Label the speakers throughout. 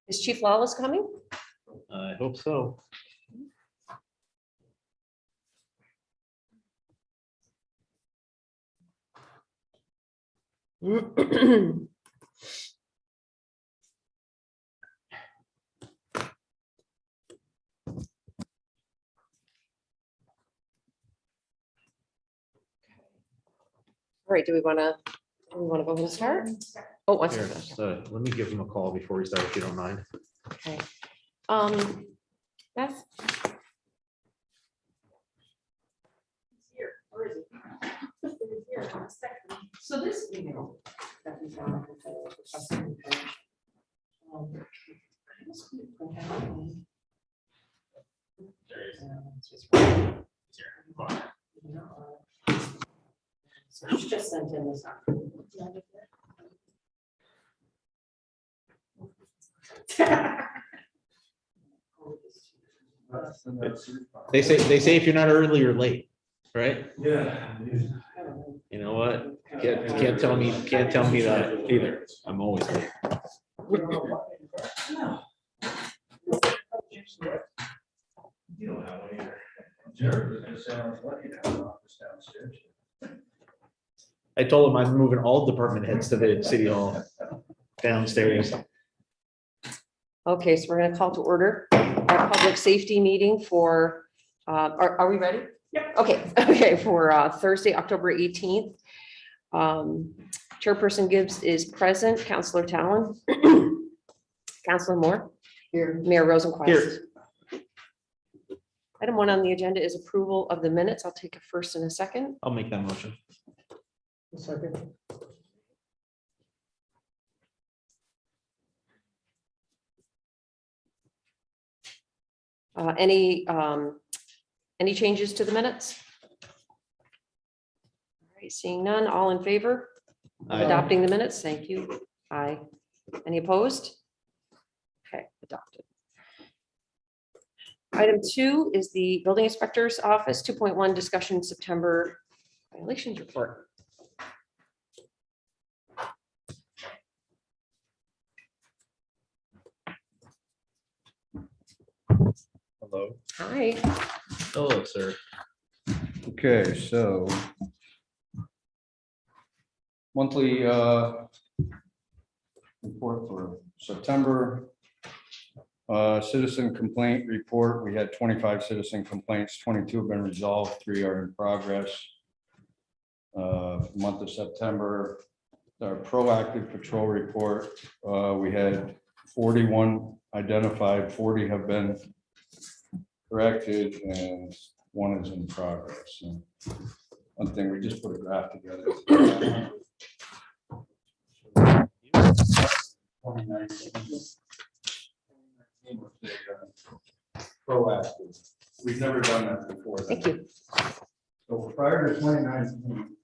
Speaker 1: Is Chief Lawless coming?
Speaker 2: I hope so.
Speaker 1: All right, do we want to go ahead and start? Oh, one
Speaker 2: Here,
Speaker 1: second.
Speaker 2: so let me give him a call before we start, if you don't mind.
Speaker 1: Okay. Beth?
Speaker 3: Here, where is it? It's here, on the second. So this email that we found with the custom information, I just couldn't print out one. It's just right. So she just sent in this.
Speaker 2: They say if you're not early, you're late, right?
Speaker 4: Yeah.
Speaker 2: You know what? Can't tell me that either. I'm always late.
Speaker 4: You don't have one either. Jared was gonna say I was lucky to have an office downstairs.
Speaker 2: I told him I'm moving all department heads to the city hall downstairs.
Speaker 1: Okay, so we're going to call to order our public safety meeting for, are we ready?
Speaker 3: Yep.
Speaker 1: Okay, for Thursday, October 18th. Chairperson Gibbs is present, Counselor Talon. Counselor Moore. Here. Mayor Rosenquist.
Speaker 2: Here.
Speaker 1: Item 1 on the agenda is approval of the minutes. I'll take a first and a second.
Speaker 2: I'll make that motion.
Speaker 4: Second.
Speaker 1: Any changes to the minutes? All right, seeing none, all in favor of
Speaker 2: Aye.
Speaker 1: adopting the minutes? Thank you. Aye. Any opposed? Okay, adopted. Item 2 is the building inspector's office, 2.1 discussion September violations report.
Speaker 4: Hello.
Speaker 1: Hi.
Speaker 2: Hello, sir.
Speaker 4: Okay, so monthly report for September. Citizen complaint report. We had 25 citizen complaints, 22 have been resolved, 3 are in progress. Month of September, our proactive patrol report, we had 41 identified, 40 have been corrected, and 1 is in progress. And one thing, we just put a graph together. 2019 was a, proactive. We've never done that before.
Speaker 1: Thank you.
Speaker 4: So prior to 2019,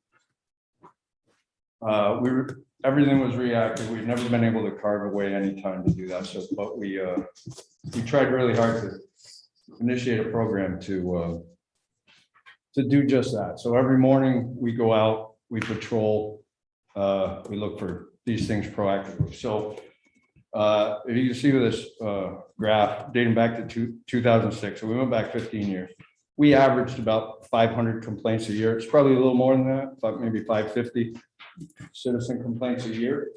Speaker 4: everything was reactive. We've never been able to carve away any time to do that. So, but we tried really hard to initiate a program to do just that. So every morning we go out, we patrol, we look for these things proactively. So if you can see with this graph dating back to 2006, so we went back 15 years. We averaged about 500 complaints a year. It's probably a little more than that, but maybe 550 citizen complaints a year.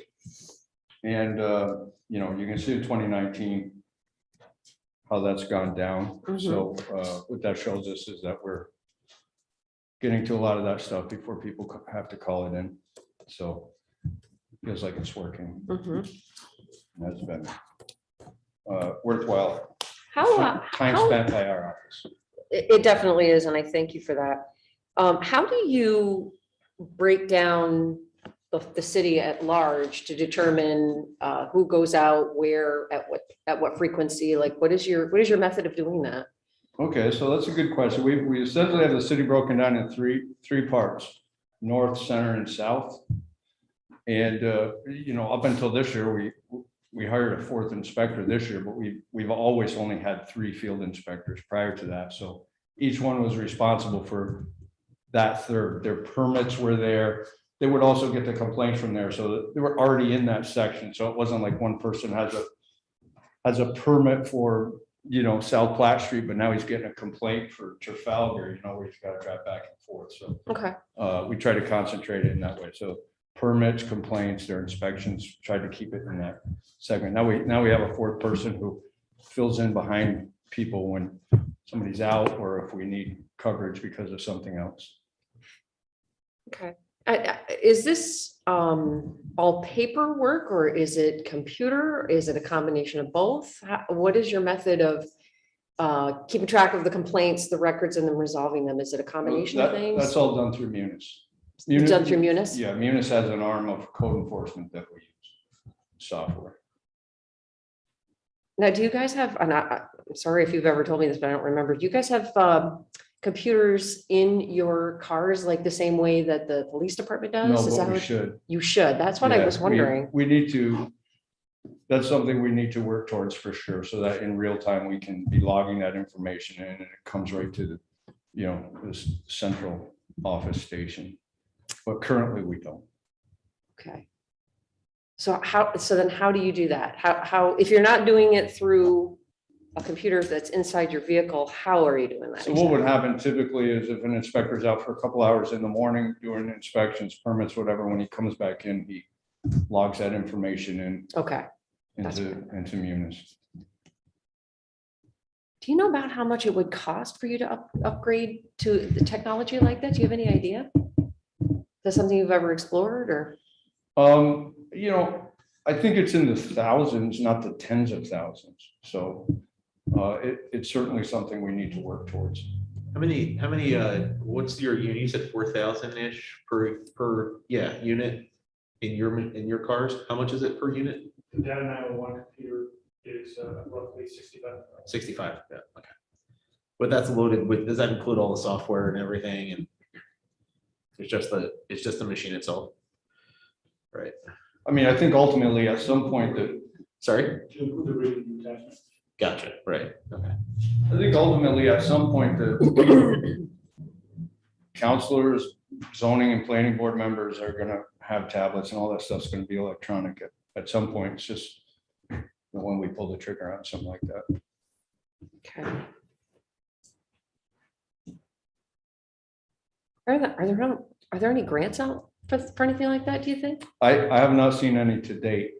Speaker 4: And you know, you can see in 2019 how that's gone down. So what that shows us is that we're getting to a lot of that stuff before people have to call it in. So it feels like it's working. That's been worthwhile
Speaker 1: How,
Speaker 4: time
Speaker 1: how-
Speaker 4: spent by our office.
Speaker 1: it definitely is, and I thank you for that. How do you break down the city at large to determine who goes out where, at what frequency? Like, what is your method of doing that?
Speaker 4: Okay, so that's a good question. We essentially have the city broken down in three parts: north, center, and south. And you know, up until this year, we hired a 4th inspector this year, but we've always only had 3 field inspectors prior to that. So each one was responsible for that third. Their permits were there. They would also get the complaints from there, so they were already in that section. So it wasn't like one person has has a permit for, South Platte Street, but now he's getting a complaint for Trafalgar, where he's got to drive back and forth. So
Speaker 1: Okay,
Speaker 4: we try to concentrate it in that way. So permits, complaints, their inspections, try to keep it in that segment. Now we have a fourth person who fills in behind people when somebody's out or if we need coverage because of something else.
Speaker 1: okay. Is this all paperwork or is it computer? Is it a combination of both? What is your method of keeping track of the complaints, the records, and then resolving them? Is it a combination of things?
Speaker 4: That's all done through Munis.
Speaker 1: It's done through Munis?
Speaker 4: Yeah, Munis has an arm of code enforcement that we use, software.
Speaker 1: Now, do you guys have, and I'm sorry if you've ever told me this, but I don't remember. Do you guys have computers in your cars like the same way that the police department does?
Speaker 4: No,
Speaker 1: Is that
Speaker 4: but we
Speaker 1: how-
Speaker 4: should.
Speaker 1: You should. That's what I
Speaker 4: Yeah,
Speaker 1: was wondering.
Speaker 4: We need to, that's something we need to work towards for sure, so that in real time, we can be logging that information in and it comes right to the, this central office station. But currently we don't.
Speaker 1: Okay. So then how do you do that? How, if you're not doing it through a computer that's inside your vehicle, how are you doing that?
Speaker 4: So what would happen typically is if an inspector's out for a couple hours in the morning doing inspections, permits, whatever, when he comes back in, he logs that information in
Speaker 1: Okay. That's
Speaker 4: into Munis.
Speaker 1: Do you know about how much it would cost for you to upgrade to the technology like that? Do you have any idea? Is that something you've ever explored or?
Speaker 4: I think it's in the thousands, not the tens of thousands. So it's certainly something we need to work towards.
Speaker 2: How many, what's your unit? You said 4,000-ish per unit in your cars? How much is it per unit?
Speaker 5: The data 901 computer is roughly 65.
Speaker 2: 65, yeah, okay. But that's loaded with, does that include all the software and everything? And it's just the machine itself? Right,
Speaker 4: I mean, I think ultimately at some point
Speaker 2: sorry,
Speaker 5: To include the reading attachment.
Speaker 2: gotcha, right, okay.
Speaker 4: I think ultimately at some point the counselors, zoning and planning board members are gonna have tablets and all that stuff's gonna be electronic at some point. It's just when we pull the trigger on something like that.
Speaker 1: Okay. Are there any grants out for anything like that, do you think?
Speaker 4: I have not seen any to date.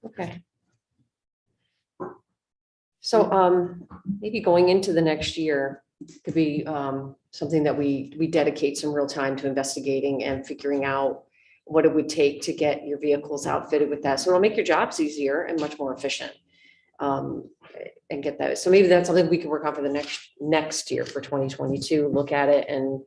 Speaker 1: Okay. So maybe going into the next year could be something that we dedicate some real time to investigating and figuring out what it would take to get your vehicles outfitted with that. So it'll make your jobs easier and much more efficient. And get that. So maybe that's something we can work on for the next year for 2022, look at it and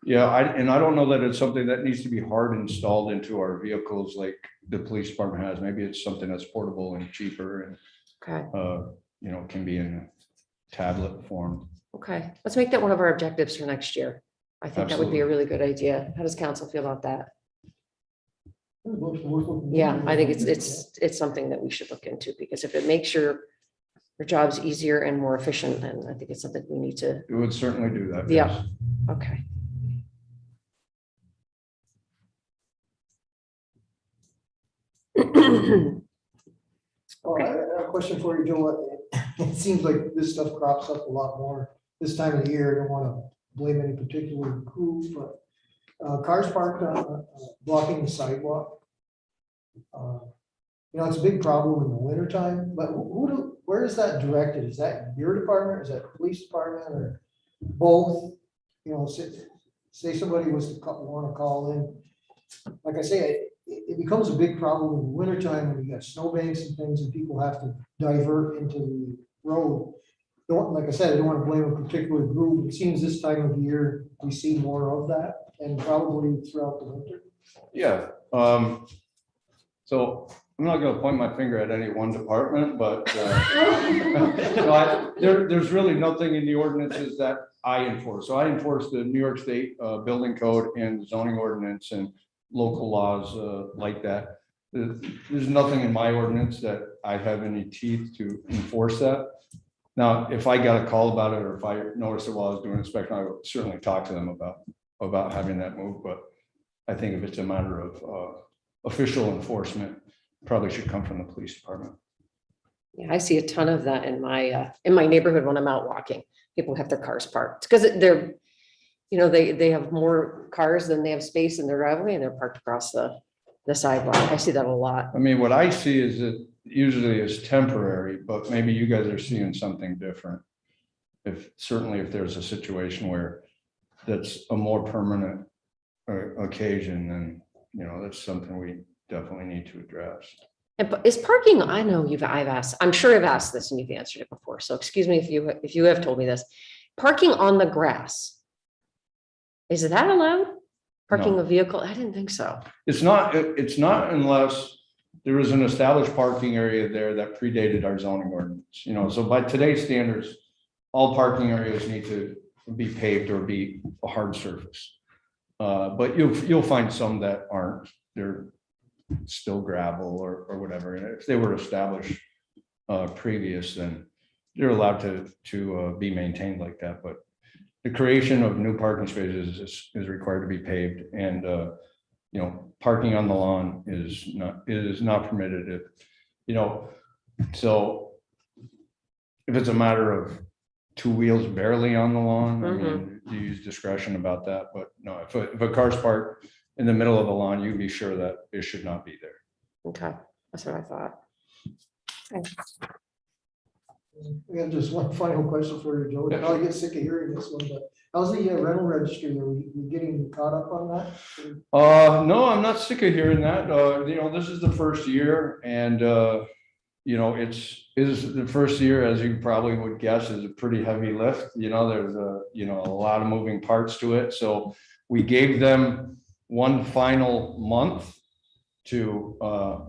Speaker 4: Yeah, I don't know that it's something that needs to be hard installed into our vehicles like the police department has. Maybe it's something that's portable and cheaper and
Speaker 1: okay.
Speaker 4: Can be in a tablet form.
Speaker 1: Okay, let's make that one of our objectives for next year. I think that would be a really good idea. How does council feel about that? Yeah, I think it's something that we should look into because if it makes your jobs easier and more efficient, then I think it's something we need to.
Speaker 4: It would certainly do that.
Speaker 1: Yeah.
Speaker 4: yes.
Speaker 1: Okay.
Speaker 6: Oh, I have a question for you, Joe. It seems like this stuff crops up a lot more this time of the year. I don't want to blame any particular group, but cars parked on blocking the sidewalk. It's a big problem in the winter time, but where is that directed? Is that your department? Is that the police department or both? Say somebody was to want to call in. Like I say, it becomes a big problem in the winter time when you got snowbanks and things and people have to divert into the road. Like I said, I don't want to blame a particular group. It seems this time of year, we see more of that and probably throughout the winter.
Speaker 4: Yeah. So I'm not going to point my finger at any one department, but there's really nothing in the ordinances that I enforce. So I enforce the New York State building code and zoning ordinance and local laws like that. There's nothing in my ordinance that I have any teeth to enforce that. Now, if I got a call about it or if I noticed it while I was doing inspection, I would certainly talk to them about having that move. But I think if it's a matter of official enforcement probably should come from the police department.
Speaker 1: Yeah, I see a ton of that in my neighborhood when I'm out walking. People have their cars parked because they're, they have more cars than they have space in their driveway and they're parked across the sidewalk. I see that a lot.
Speaker 4: I mean, what I see is that usually is temporary, but maybe you guys are seeing something different. Certainly if there's a situation where that's a more permanent occasion, then, that's something we definitely need to address.
Speaker 1: And is parking, I know I've asked, I'm sure I've asked this and you've answered it before. So excuse me if you have told me this. Parking on the grass. Is that allowed? Parking
Speaker 4: No.
Speaker 1: a vehicle? I didn't think so.
Speaker 4: It's not unless there is an established parking area there that predated our zoning ordinance, so by today's standards, all parking areas need to be paved or be a hard surface. But you'll find some that aren't, they're still gravel or whatever. And if they were established previous, then they're allowed to be maintained like that. But the creation of new parking spaces is required to be paved, and parking on the lawn is not permitted. So if it's a matter of two wheels barely on the lawn, I mean, you use discretion about that. But no, if a car's parked in the middle of the lawn, you can be sure that it should not be there.
Speaker 1: Okay, that's what I thought. Okay.
Speaker 6: We have just one final question for you, Joe.
Speaker 4: Yeah.
Speaker 6: I'll get sick of hearing this one, but how's the rental registry? Are we getting caught up on that?
Speaker 4: No, I'm not sick of hearing that. This is the first year, and is the first year, as you probably would guess, is a pretty heavy lift. There's a lot of moving parts to it. So we gave them one final month to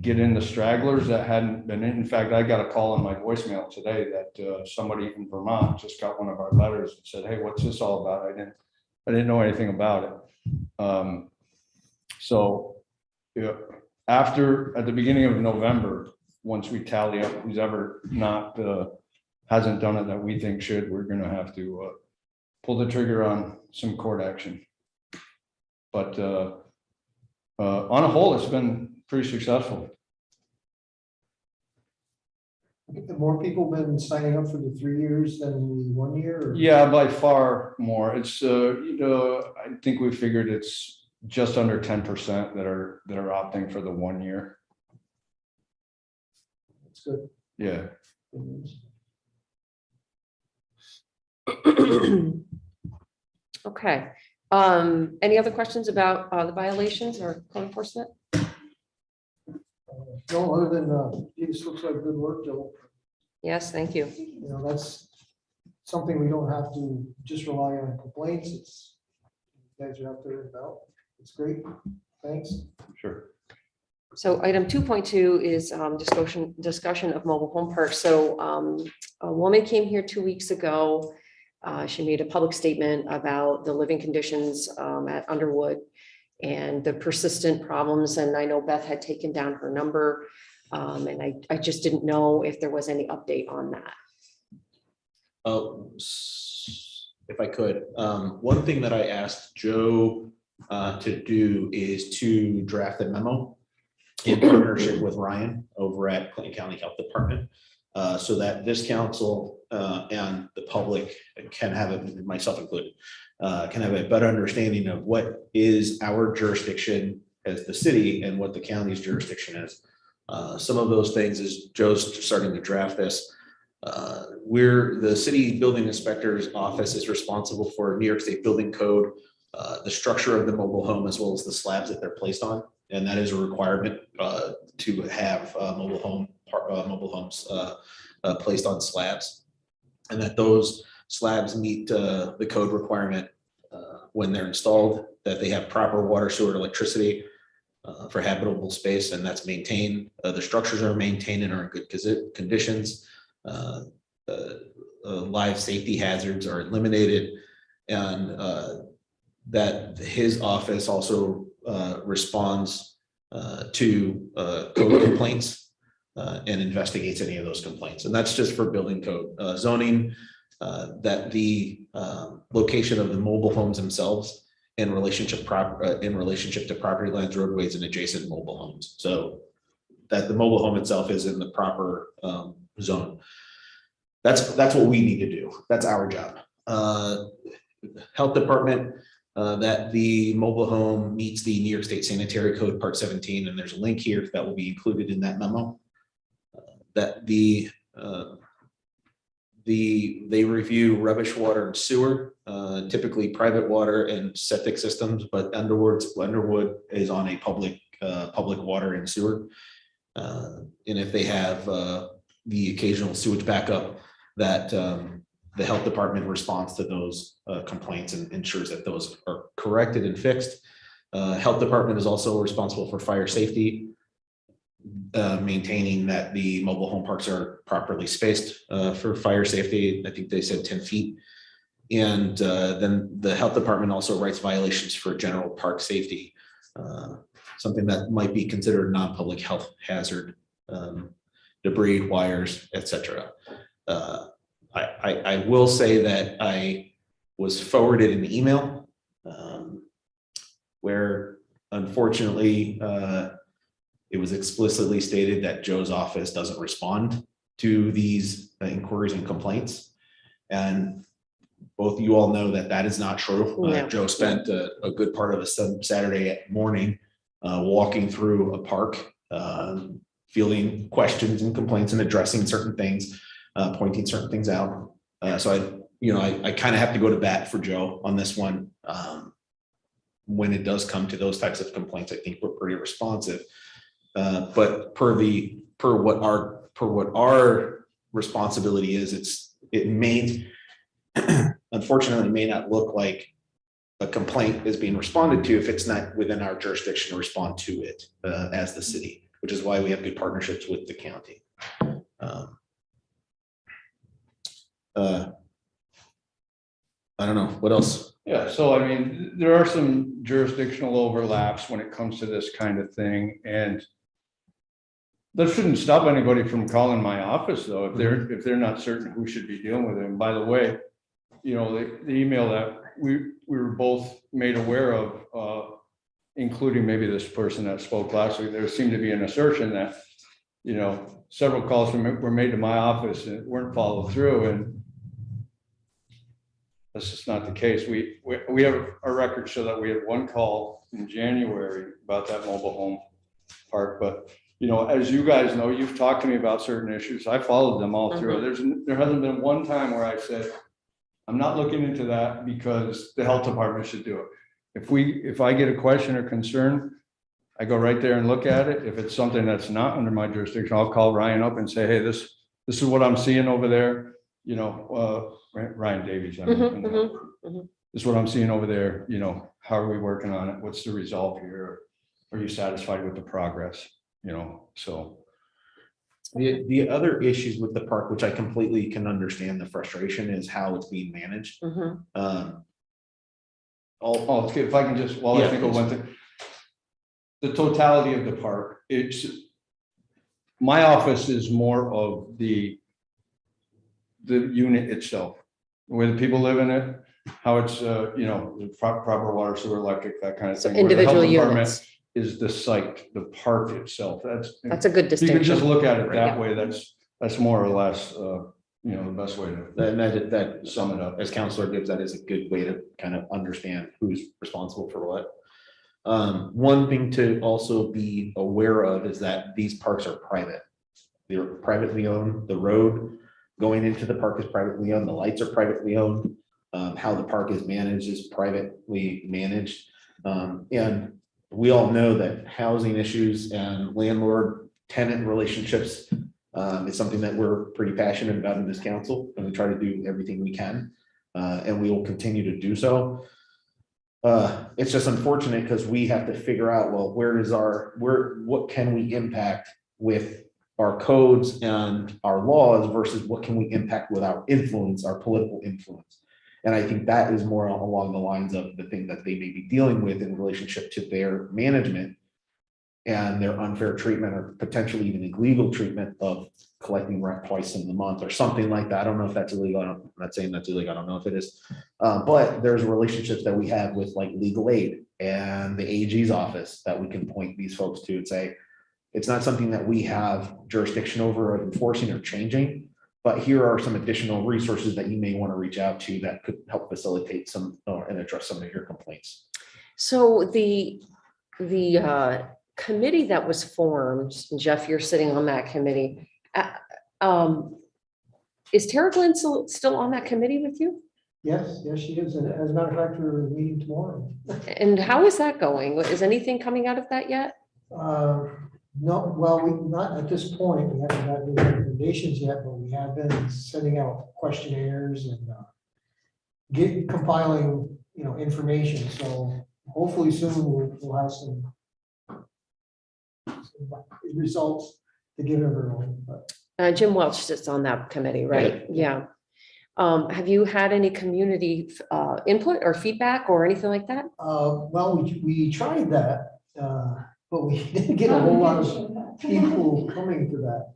Speaker 4: get in the stragglers that hadn't been in. In fact, I got a call in my voicemail today that somebody in Vermont just got one of our letters and said, "Hey, what's this all about? I didn't know anything about it." So at the beginning of November, once we tally up who's ever hasn't done it that we think should, we're going to have to pull the trigger on some court action. But on a whole, it's been pretty successful.
Speaker 6: Have more people been signing up for the 3 years than the 1 year? Or?
Speaker 4: Yeah, by far more. It's I think we figured it's just under 10% that are opting for the 1 year.
Speaker 6: That's good.
Speaker 4: Yeah.
Speaker 1: Okay. Any other questions about the violations or code enforcement?
Speaker 6: No, other than this looks like good work, Joe.
Speaker 1: Yes, thank you.
Speaker 6: That's something we don't have to just rely on complaints. It's you guys are out there about. It's great. Thanks.
Speaker 4: Sure.
Speaker 1: So item 2.2 is discussion of mobile home parks. So a woman came here 2 weeks ago. She made a public statement about the living conditions at Underwood and the persistent problems. And I know Beth had taken down her number. And I just didn't know if there was any update on that.
Speaker 2: If I could, one thing that I asked Joe to do is to draft a memo in partnership with Ryan over at Clinton County Health Department, so that this council and the public can have it, myself included, can have a better understanding of what is our jurisdiction as the city and what the county's jurisdiction is. Some of those things is Joe's starting to draft this. The city building inspector's office is responsible for New York State building code, the structure of the mobile home, as well as the slabs that they're placed on. And that is a requirement to have mobile homes placed on slabs, and that those slabs meet the code requirement when they're installed, that they have proper water, sewer, electricity for habitable space, and that's maintained. The structures are maintained and are in good conditions. Live safety hazards are eliminated, and that his office also responds to code complaints and investigates any of those complaints. And that's just for building code. Zoning, that the location of the mobile homes themselves in relationship to property lines, roadways, and adjacent mobile homes. So that the mobile home itself is in the proper zone. That's what we need to do. That's our job. Health department, that the mobile home meets the New York State Sanitary Code Part 17, and there's a link here that will be included in that memo. That they review rubbish water and sewer, typically private water and septic systems, but Underwood is on a public water and sewer. And if they have the occasional sewage backup, that the health department responds to those complaints and ensures that those are corrected and fixed. Health department is also responsible for fire safety, maintaining that the mobile home parks are properly spaced for fire safety. I think they said 10 feet. And then the health department also writes violations for general park safety, something that might be considered non-public health hazard, debris, wires, etc. I will say that I was forwarded an email where unfortunately it was explicitly stated that Joe's office doesn't respond to these inquiries and complaints. And both you all know that that is not true.
Speaker 1: No.
Speaker 2: Joe spent a good part of a Saturday morning walking through a park, fielding questions and complaints and addressing certain things, pointing certain things out. So I kind of have to go to bat for Joe on this one. When it does come to those types of complaints, I think we're pretty responsive. But per what our responsibility is, it may unfortunately may not look like a complaint is being responded to if it's not within our jurisdiction to respond to it as the city, which is why we have good partnerships with the county. I don't know what else.
Speaker 4: Yeah, so I mean, there are some jurisdictional overlaps when it comes to this kind of thing, and that shouldn't stop anybody from calling my office, though, if they're not certain who should be dealing with it. And by the way, you know, the email that we were both made aware of, including maybe this person that spoke last week, there seemed to be an assertion that, you know, several calls were made to my office and weren't followed through, and that's just not the case. We have our records show that we had one call in January about that mobile home park, but you know, as you guys know, you've talked to me about certain issues. I followed them all through. There hasn't been one time where I said, I'm not looking into that because the health department should do it. If I get a question or concern, I go right there and look at it. If it's something that's not under my jurisdiction, I'll call Ryan up and say, hey, this is what I'm seeing over there. You know, Ryan Davies. This is what I'm seeing over there. You know, how are we working on it? What's the result here? Are you satisfied with the progress? You know, so
Speaker 2: the other issues with the park, which I completely can understand the frustration, is how it's being managed.
Speaker 1: Mhm.
Speaker 4: if I can just, I think of one thing, the totality of the park. It's my office is more of the unit itself, where the people live in it, how it's you know, proper water, sewer, electric, that kind of
Speaker 1: So
Speaker 4: thing. Where the health
Speaker 1: individual
Speaker 4: department
Speaker 1: units.
Speaker 4: is the site, the park itself.
Speaker 1: That's a good
Speaker 4: you can just
Speaker 1: distinction.
Speaker 4: look at it that
Speaker 1: Yeah.
Speaker 4: way. That's more or less you know, the best way to
Speaker 2: That
Speaker 4: sum it up.
Speaker 2: as Counselor Gibbs, that is a good way to kind of understand who's responsible for what. One thing to also be aware of is that these parks are private. They're privately owned. The road going into the park is privately owned. The lights are privately owned. How the park is managed is privately managed. And we all know that housing issues and landlord-tenant relationships is something that we're pretty passionate about in this council, and we try to do everything we can, and we will continue to do so. It's just unfortunate because we have to figure out, well, what can we impact with our codes and our laws versus what can we impact with our influence, our political influence. And I think that is more along the lines of the thing that they may be dealing with in relationship to their management and their unfair treatment or potentially even illegal treatment of collecting rent twice in the month or something like that. I don't know if that's illegal. I'm not saying that's illegal. I don't know if it is. But there's relationships that we have with like legal aid and the AG's office that we can point these folks to and say, it's not something that we have jurisdiction over of enforcing or changing, but here are some additional resources that you may want to reach out to that could help facilitate some and address some of your complaints.
Speaker 1: So the committee that was formed, and Jeff, you're sitting on that committee. Is Tara Glenn still on that committee with you?
Speaker 6: Yes, yes, she is. And as a matter of fact, we're meeting tomorrow.
Speaker 1: And how is that going? Is anything coming out of that yet?
Speaker 6: No, well, not at this point. We haven't had any recommendations yet, but we have been sending out questionnaires and compiling, information. So hopefully soon we'll have some results to give everyone. But
Speaker 1: Jim Welch sits on that committee, right? Yeah. Have you had any community input or feedback or anything like that?
Speaker 6: well, we tried that, but we didn't get a whole lot of people coming to that.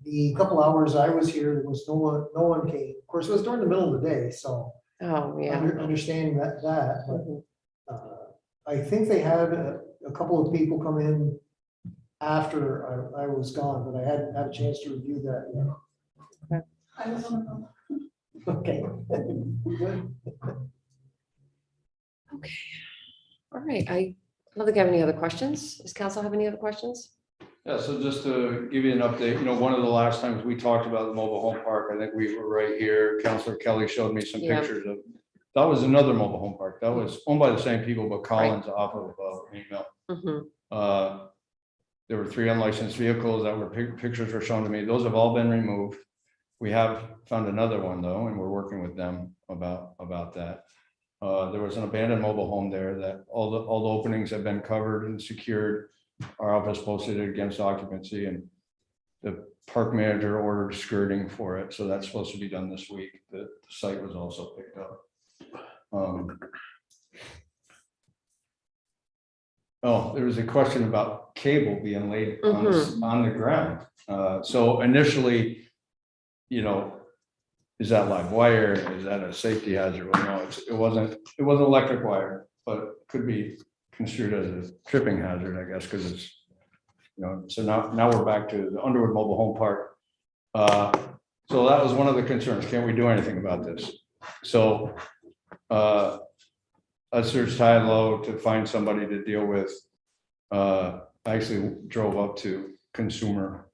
Speaker 6: The couple hours I was here, there was no one came. Of course, it was during the middle of the day, so
Speaker 1: Oh, yeah.
Speaker 6: understanding that, but I think they had a couple of people come in after I was gone, but I hadn't had a chance to review that yet.
Speaker 3: I was on
Speaker 6: Okay. Good.
Speaker 1: All right. I don't think I have any other questions. Does council have any other questions?
Speaker 4: Yeah, so just to give you an update, one of the last times we talked about the mobile home park, I think we were right here. Councilor Kelly showed me some
Speaker 1: Yeah.
Speaker 4: pictures of, that was another mobile home park. That was owned by the same people, but Collins off of email.
Speaker 1: Mhm.
Speaker 4: There were 3 unlicensed vehicles that were pictures were shown to me. Those have all been removed. We have found another one though, and we're working with them about that. There was an abandoned mobile home there that all the openings have been covered and secured. Our office posted it against occupancy, and the park manager ordered skirting for it. So that's supposed to be done this week. The site was also picked up. Oh, there was a question about cable being laid on the ground. So initially, is that live wire? Is that a safety hazard? Well, no, it wasn't electric wire, but could be construed as a tripping hazard, I guess, because it's, so now we're back to the Underwood Mobile Home Park. So that was one of the concerns. Can we do anything about this? So I searched high and low to find somebody to deal with. I actually drove up to Consumer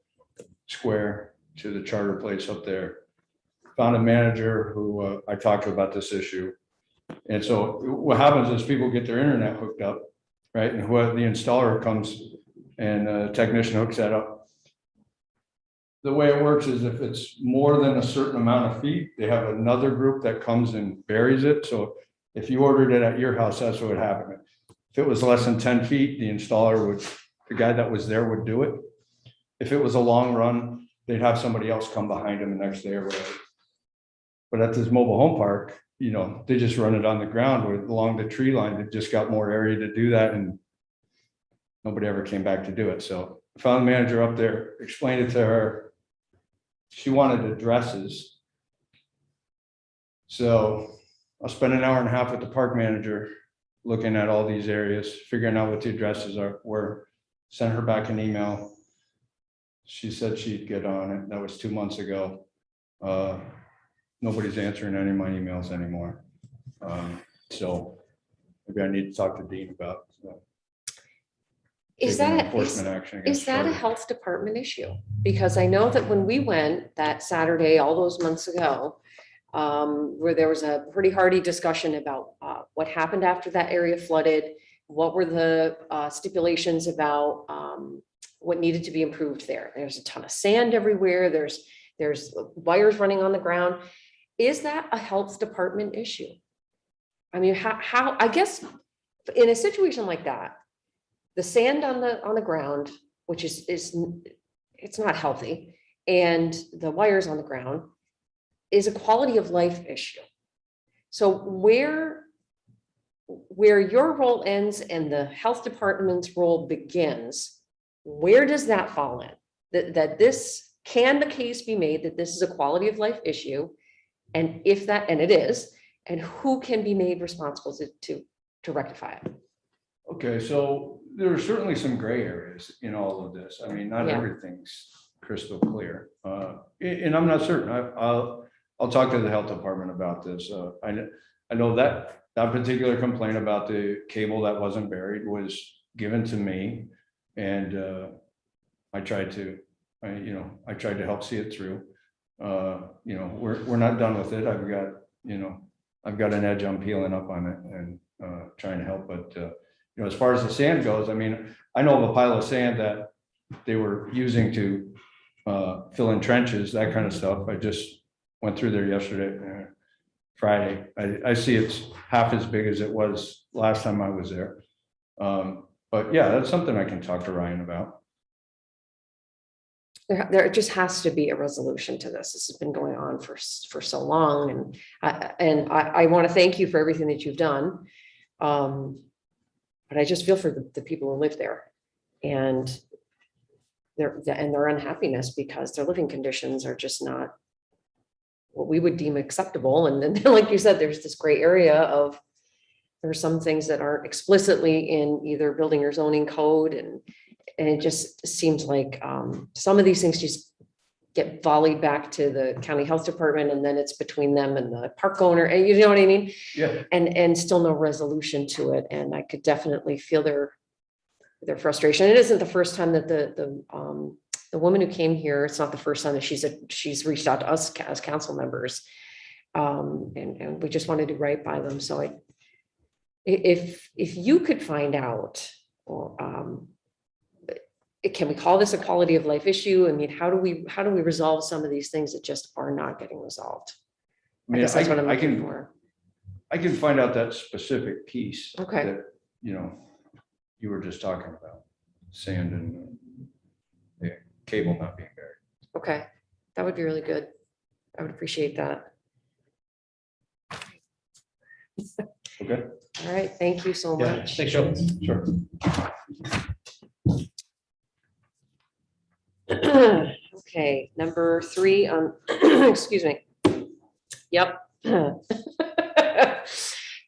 Speaker 4: Square to the charter place up there. Found a manager who I talked to about this issue. And so what happens is people get their internet hooked up, right? And the installer comes and a technician hooks that up. The way it works is if it's more than a certain amount of feet, they have another group that comes and buries it. So if you ordered it at your house, that's what would happen. If it was less than 10 feet, the guy that was there would do it. If it was a long run, they'd have somebody else come behind him the next day or whatever. But at this mobile home park, they just run it on the ground or along the tree line. They've just got more area to do that, and nobody ever came back to do it. So I found the manager up there, explained it to her. She wanted addresses. So I'll spend an hour and a half with the park manager looking at all these areas, figuring out what the addresses were, sent her back an email. She said she'd get on it. That was 2 months ago. Nobody's answering any of my emails anymore. So maybe I need to talk to Dean about
Speaker 1: Is
Speaker 4: taking
Speaker 1: that
Speaker 4: enforcement action against
Speaker 1: is that a
Speaker 4: Charter.
Speaker 1: health department issue? Because I know that when we went that Saturday, all those months ago, where there was a pretty hearty discussion about what happened after that area flooded, what were the stipulations about what needed to be improved there. There's a ton of sand everywhere. There's wires running on the ground. Is that a health department issue? I mean, how I guess in a situation like that, the sand on the ground, which is it's not healthy, and the wires on the ground is a quality of life issue. So where where your role ends and the health department's role begins, where does that fall in? That this, can the case be made that this is a quality of life issue? And if that, and it is, and who can be made responsible to rectify it?
Speaker 4: Okay, so there are certainly some gray areas in all of this. I mean, not
Speaker 1: Yeah.
Speaker 4: everything's crystal clear. And I'm not certain. I'll talk to the health department about this. I know that particular complaint about the cable that wasn't buried was given to me. And I tried to help see it through. We're not done with it. I've got an edge I'm peeling up on it and trying to help, but as far as the sand goes, I mean, I know of a pile of sand that they were using to fill in trenches, that kind of stuff. I just went through there yesterday, Friday. I see it's half as big as it was last time I was there. But yeah, that's something I can talk to Ryan about.
Speaker 1: There just has to be a resolution to this. This has been going on for so long, and I want to thank you for everything that you've done. But I just feel for the people who live there and their unhappiness because their living conditions are just not what we would deem acceptable. And then, like you said, there's this gray area of, there are some things that aren't explicitly in either building or zoning code. And it just seems like some of these things just get volleyed back to the county health department, and then it's between them and the park owner, and you know what I mean?
Speaker 4: Yeah.
Speaker 1: And still no resolution to it. And I could definitely feel their frustration. It isn't the first time that the woman who came here, it's not the first time that she's reached out to us as council members. And we just want to do right by them. So if you could find out, or can we call this a quality of life issue? I mean, how do we resolve some of these things that just are not getting resolved?
Speaker 4: I mean,
Speaker 1: guess that's what I'm looking for.
Speaker 4: I can find out that specific piece.
Speaker 1: Okay.
Speaker 4: That, you were just talking about, sand and the cable not being buried.
Speaker 1: Okay, that would be really good. I would appreciate that.
Speaker 4: Okay.
Speaker 1: All right, thank you so
Speaker 2: Yeah,
Speaker 1: much.
Speaker 2: thanks, Joe.
Speaker 4: Sure.
Speaker 1: Okay, number 3, excuse me. Yep.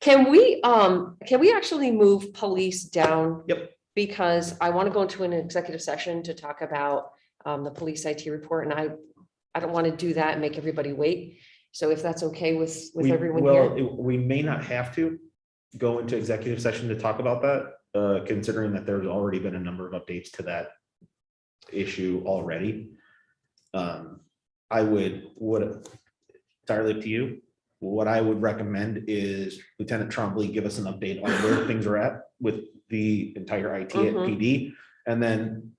Speaker 1: Can we actually move police down?
Speaker 2: Yep.
Speaker 1: Because I want to go into an executive session to talk about the police IT report, and I don't want to do that and make everybody wait. So if that's okay with everyone here.
Speaker 2: We may not have to go into executive session to talk about that, considering that there's already been a number of updates to that issue already. I would entirely up to you. What I would recommend is Lieutenant Trombley give us an update on where things are at with the entire IT at PD. And then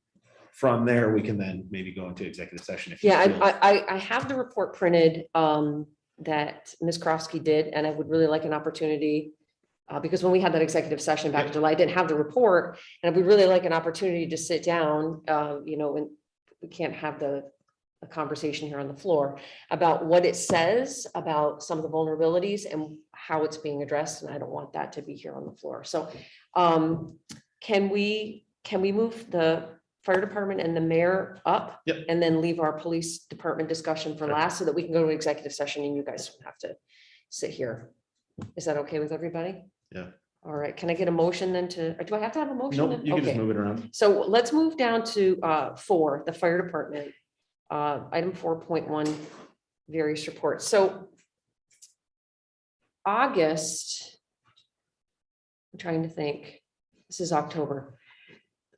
Speaker 2: from there, we can then maybe go into executive session. If you feel-
Speaker 1: I have the report printed that Ms. Krofsky did, and I would really like an opportunity because when we had that executive session back in July, I didn't have the report, and I would really like an opportunity to sit down, and we can't have a conversation here on the floor about what it says about some of the vulnerabilities and how it's being addressed. And I don't want that to be here on the floor. So can we move the fire department and the mayor up?
Speaker 2: Yep.
Speaker 1: And then leave our police department discussion for
Speaker 2: Sure.
Speaker 1: last so that we can go to executive session and you guys don't have to sit here. Is that okay with everybody?
Speaker 2: Yeah.
Speaker 1: All right. Can I get a motion then do I have to have a motion?
Speaker 2: Nope,
Speaker 1: then?
Speaker 2: you can just
Speaker 1: Okay.
Speaker 2: move it around.
Speaker 1: So let's move down to 4, the fire department. Item 4.1, various reports. So August, I'm trying to think, this is October.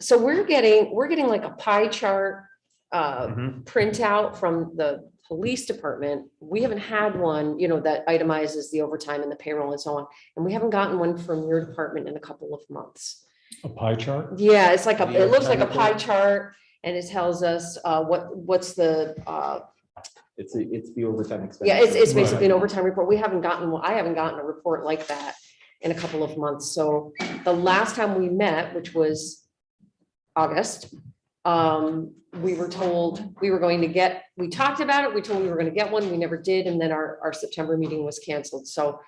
Speaker 1: So we're getting like a pie chart printout from the police department. We haven't had one, that itemizes the overtime and the payroll and so on. And we haven't gotten one from your department in a couple of months.
Speaker 5: A pie chart?
Speaker 1: Yeah, it's like
Speaker 2: The
Speaker 1: it looks like a
Speaker 2: overtime
Speaker 1: pie
Speaker 2: report?
Speaker 1: chart, and it tells us what's the
Speaker 2: It's the overtime expense.
Speaker 1: yeah, it's basically
Speaker 5: Right.
Speaker 1: an overtime report. I haven't gotten a report like that in a couple of months. So the last time we met, which was August, we were told we talked about it. We told we were going to get one. We never did. And then our September meeting was canceled. So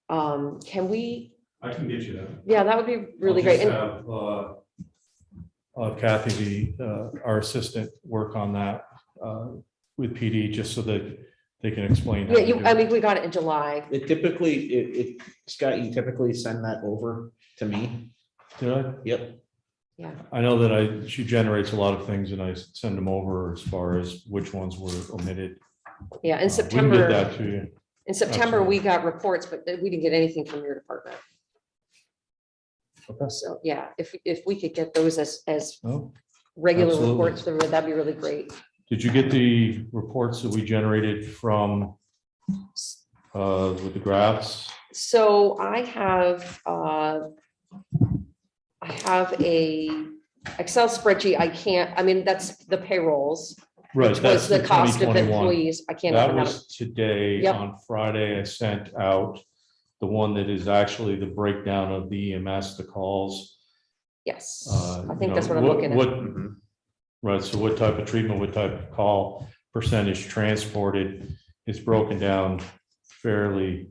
Speaker 1: can we
Speaker 5: I can get you that.
Speaker 1: Yeah, that would be really
Speaker 5: I'll
Speaker 1: great.
Speaker 5: just
Speaker 1: And
Speaker 5: have Kathy, our assistant, work on that with PD, just so that they can explain. how
Speaker 1: yeah,
Speaker 5: to
Speaker 1: you,
Speaker 5: do
Speaker 1: I
Speaker 5: it.
Speaker 1: mean, we got it in July.
Speaker 2: It typically, Scott, you typically send that over to me.
Speaker 4: Did I?
Speaker 2: Yep.
Speaker 1: Yeah.
Speaker 4: I know that she generates a lot of things and I send them over as far as which ones were omitted.
Speaker 1: Yeah, in
Speaker 4: We can get
Speaker 1: September,
Speaker 4: that to you.
Speaker 1: in September, we
Speaker 4: absolutely.
Speaker 1: got reports, but we didn't get anything from your department.
Speaker 4: Okay.
Speaker 1: So, yeah, if we could get those as
Speaker 4: Oh,
Speaker 1: regular
Speaker 4: absolutely.
Speaker 1: reports, that'd be really great.
Speaker 4: did you get the reports that we generated from with the graphs?
Speaker 1: So I have a Excel spreadsheet. I mean, that's the payrolls,
Speaker 4: Right,
Speaker 1: which
Speaker 4: that's
Speaker 1: was the cost of
Speaker 4: 2021.
Speaker 1: employees. I can't
Speaker 4: That
Speaker 1: open that up.
Speaker 4: was today.
Speaker 1: Yep.
Speaker 4: On Friday, I sent out the one that is actually the breakdown of the EMS, the calls.
Speaker 1: Yes, I
Speaker 4: you
Speaker 1: think that's
Speaker 4: know,
Speaker 1: what I'm looking at.
Speaker 4: Right, so what type of treatment, what type of call, percentage transported, it's broken down fairly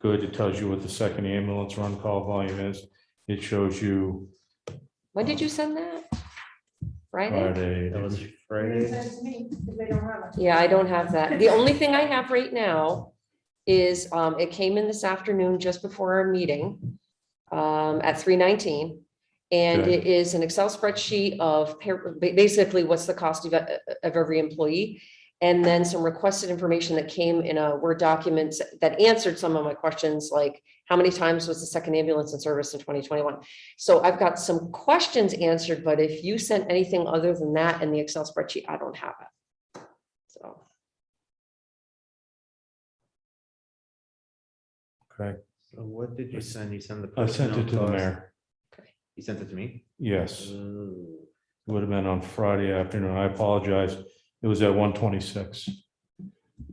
Speaker 4: good. It tells you what the second ambulance run call volume is. It shows you
Speaker 1: When did you send that? Friday?
Speaker 4: Friday.
Speaker 2: That was
Speaker 3: They
Speaker 2: Friday.
Speaker 3: send it to me, because they don't have it.
Speaker 1: Yeah, I don't have that. The only thing I have right now is, it came in this afternoon just before our meeting at 3:19. And
Speaker 4: Okay.
Speaker 1: it is an Excel spreadsheet of basically what's the cost of every employee. And then some requested information that came in a Word document that answered some of my questions, like how many times was the second ambulance in service in 2021? So I've got some questions answered, but if you sent anything other than that in the Excel spreadsheet, I don't have it. So.
Speaker 4: Okay,
Speaker 2: So what did you send? You sent the.
Speaker 4: I sent it to the
Speaker 2: personnel cost.
Speaker 4: mayor.
Speaker 2: You sent it to me?
Speaker 4: Yes, it
Speaker 2: Oh.
Speaker 4: would have been on Friday afternoon. I apologize. It was at 1:26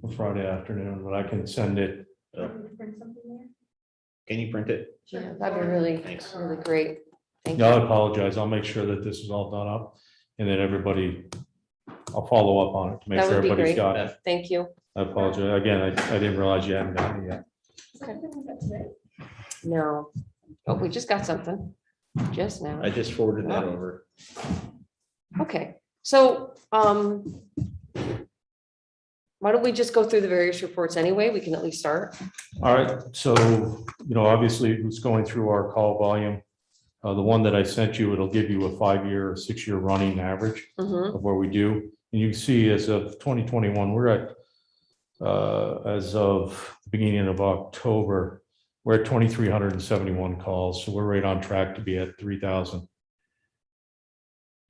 Speaker 4: on Friday afternoon, but I can send it.
Speaker 3: Want me to print something there?
Speaker 2: Can you print it?
Speaker 1: Yeah, that'd be really,
Speaker 2: Thanks.
Speaker 1: really great. Thank
Speaker 4: No, I
Speaker 1: you.
Speaker 4: apologize. I'll make sure that this is all done up and then everybody, I'll follow up on it to make
Speaker 1: That
Speaker 4: sure
Speaker 1: would be
Speaker 4: everybody's
Speaker 1: great.
Speaker 4: got it.
Speaker 1: Thank you.
Speaker 4: I apologize. Again, I didn't realize you hadn't gotten it yet.
Speaker 3: Something like that today?
Speaker 1: No. Oh, we just got something just now.
Speaker 2: I just forwarded that
Speaker 1: Oh.
Speaker 2: over.
Speaker 1: Okay, so, why don't we just go through the various reports anyway? We can at least start.
Speaker 4: All right, so, obviously it was going through our call volume. The one that I sent you, it'll give you a 5-year, 6-year running average
Speaker 1: Mhm.
Speaker 4: of where we do. And you can see as of 2021, we're at, as of the beginning of October, we're at 2,371 calls. So we're right on track to be at 3,000.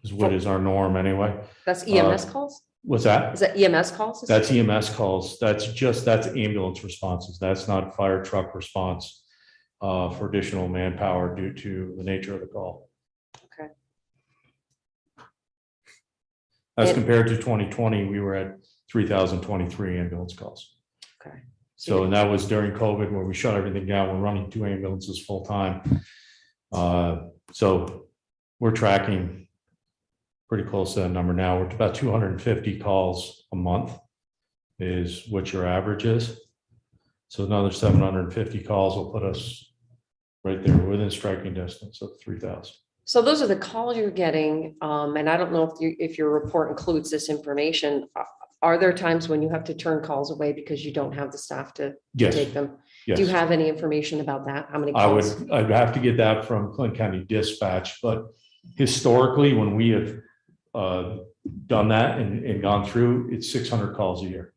Speaker 4: Is what is our norm anyway.
Speaker 1: That's EMS calls?
Speaker 4: What's that?
Speaker 1: Is that EMS calls?
Speaker 4: That's EMS calls. That's ambulance responses. That's not fire truck response for additional manpower due to the nature of the call.
Speaker 1: Okay.
Speaker 4: As
Speaker 1: And-
Speaker 4: compared to 2020, we were at 3,023 ambulance calls.
Speaker 1: Okay.
Speaker 4: So, and that was during COVID where we shut everything down. We're running 2 ambulances full time. So we're tracking pretty close to that number now. We're at about 250 calls a month is what your average is. So another 750 calls will put us right there within striking distance of 3,000.
Speaker 1: So those are the calls you're getting, and I don't know if your report includes this information. Are there times when you have to turn calls away because you don't have the staff to
Speaker 4: Yes,
Speaker 1: take them?
Speaker 4: yes.
Speaker 1: Do you have any information about that? How many calls?
Speaker 4: I'd have to get that from Clinton County Dispatch, but historically, when we have done that and gone through, it's 600 calls a year.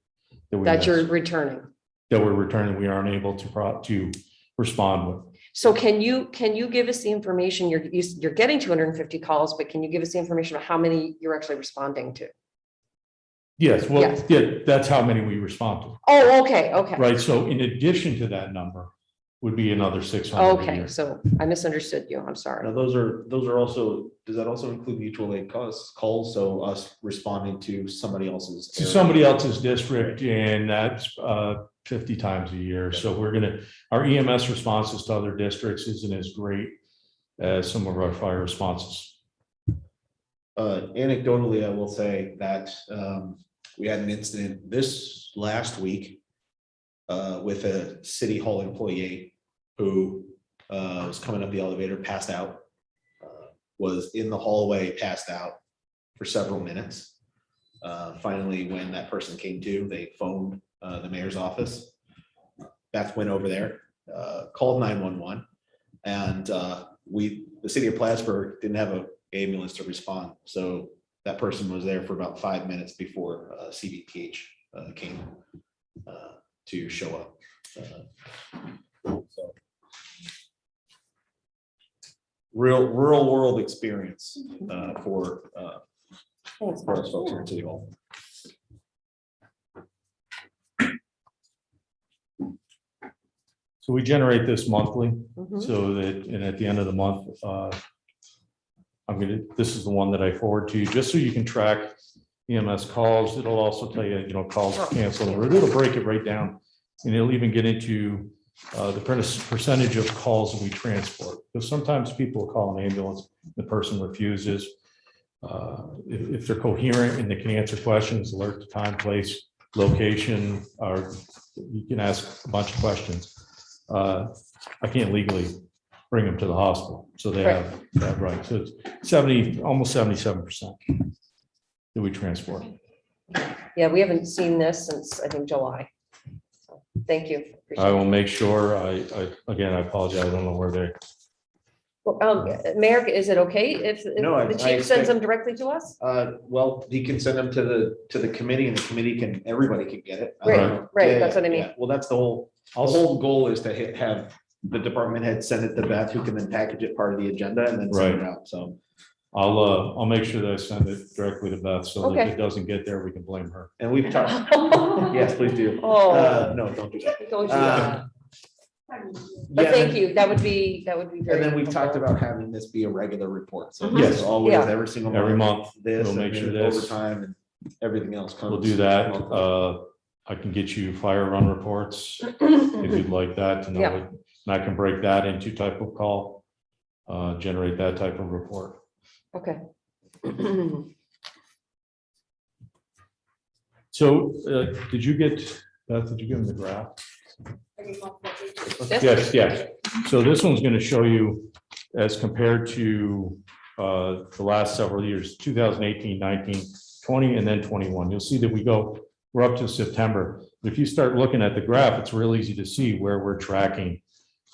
Speaker 1: That you're returning?
Speaker 4: That we're returning, we aren't able to respond with.
Speaker 1: So can you give us the information? You're getting 250 calls, but can you give us the information of how many you're actually responding to?
Speaker 4: Yes, well,
Speaker 1: Yes.
Speaker 4: yeah, that's how many we respond to,
Speaker 1: Oh, okay, okay.
Speaker 4: right? So in addition to that number would be another 600 a
Speaker 1: Okay,
Speaker 4: year.
Speaker 1: so I misunderstood you. I'm sorry.
Speaker 2: Now, those are also, does that also include mutual aid calls? So us responding to somebody else's.
Speaker 4: To
Speaker 2: area?
Speaker 4: somebody else's district, and that's 50 times a year. So our EMS responses to other districts isn't as great as some of our fire responses.
Speaker 2: Anecdotally, I will say that we had an incident this last week with a city hall employee who was coming up the elevator, passed out, was in the hallway, passed out for several minutes. Finally, when that person came to, they phoned the mayor's office. Beth went over there, called 911, and the city of Plattsburgh didn't have an ambulance to respond. So that person was there for about 5 minutes before CBTH came to show up. So, real world experience for us folks here at City Hall.
Speaker 5: So we generate this monthly,
Speaker 1: Mhm.
Speaker 5: so that, and at the end of the month, this is the one that I forward to you, just so you can track EMS calls. It'll also tell you, calls canceled, it'll break it right down. And it'll even get into the percentage of calls that we transport. Because sometimes people will call an ambulance, the person refuses. If they're coherent and they can answer questions, alert the time, place, location, or you can ask a bunch of questions. I can't legally bring them to the hospital, so they have that right. So it's almost 77% that we transport.
Speaker 1: Yeah, we haven't seen this since, I think, July. So, thank you. Appreciate
Speaker 5: I will
Speaker 1: it.
Speaker 5: make sure, again, I apologize, I don't know where they.
Speaker 1: Well, Mayor, is it okay if
Speaker 2: No,
Speaker 1: the
Speaker 2: I
Speaker 1: chief sends them directly to us?
Speaker 2: Well, you can send them to the committee, and the committee everybody can get it.
Speaker 1: Right, right, that's what I mean.
Speaker 2: Yeah. Well, that's the whole goal is to have the department head send it to Beth, who can then package it part of the agenda and then send it out. So
Speaker 5: I'll make sure that I send it directly to Beth, so that
Speaker 1: Okay.
Speaker 5: if it doesn't get there, we can blame her.
Speaker 2: and we've talked. Yes, please do.
Speaker 1: Oh,
Speaker 2: No, don't do that.
Speaker 1: don't do that. But
Speaker 2: Yeah,
Speaker 1: thank you. That would be very.
Speaker 2: And then we've talked
Speaker 1: helpful.
Speaker 2: about having this be a regular report. So
Speaker 1: Mhm.
Speaker 2: yes,
Speaker 5: Yes.
Speaker 2: always,
Speaker 1: Yeah.
Speaker 2: every single
Speaker 5: Every
Speaker 2: month.
Speaker 5: month,
Speaker 2: This
Speaker 5: we'll
Speaker 2: and
Speaker 5: make sure
Speaker 2: then
Speaker 5: this.
Speaker 2: overtime and everything else comes.
Speaker 5: We'll do that.
Speaker 2: monthly.
Speaker 5: I can get you fire run reports if you'd like that to know.
Speaker 1: Yeah.
Speaker 5: it. And I can break that into type of call, generate that type of report.
Speaker 1: Okay.
Speaker 5: So did you get, Beth, did you give him the graph?
Speaker 1: Yes.
Speaker 5: Yes. So this one's going to show you as compared to the last several years, 2018, 19, 20, and then 21. You'll see that we're up to September. If you start looking at the graph, it's real easy to see where we're tracking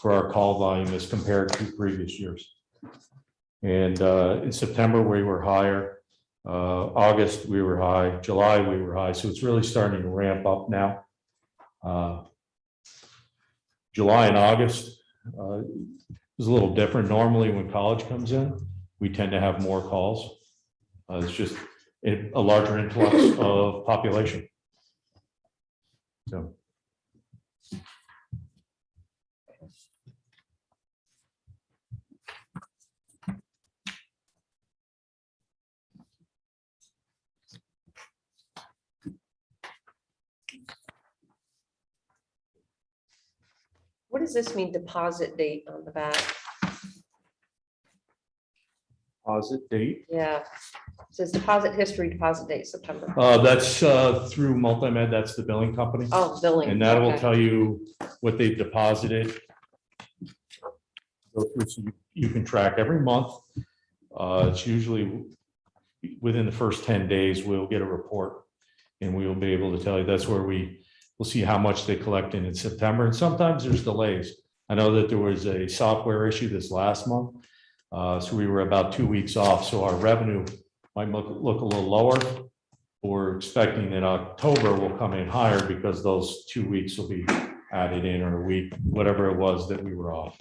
Speaker 5: for our call volume as compared to previous years. And in September, we were higher. August, we were high. July, we were high. So it's really starting to ramp up now. July and August is a little different. Normally, when college comes in, we tend to have more calls. It's just a larger influx of population. So.
Speaker 1: What does this mean, deposit date on the back?
Speaker 5: Deposit date.
Speaker 1: Yeah. It says deposit history, deposit date, September.
Speaker 5: That's through Multimed, that's the billing company.
Speaker 1: Oh, billing.
Speaker 5: And that will
Speaker 1: Okay.
Speaker 5: tell you what they've deposited. Go through, so you can track every month. It's usually within the first 10 days, we'll get a report. And we will be able to tell you, that's where we'll see how much they collect in September. And sometimes there's delays. I know that there was a software issue this last month. So we were about 2 weeks off. So our revenue might look a little lower. We're expecting that October will come in higher because those 2 weeks will be added in, or a week, whatever it was that we were off.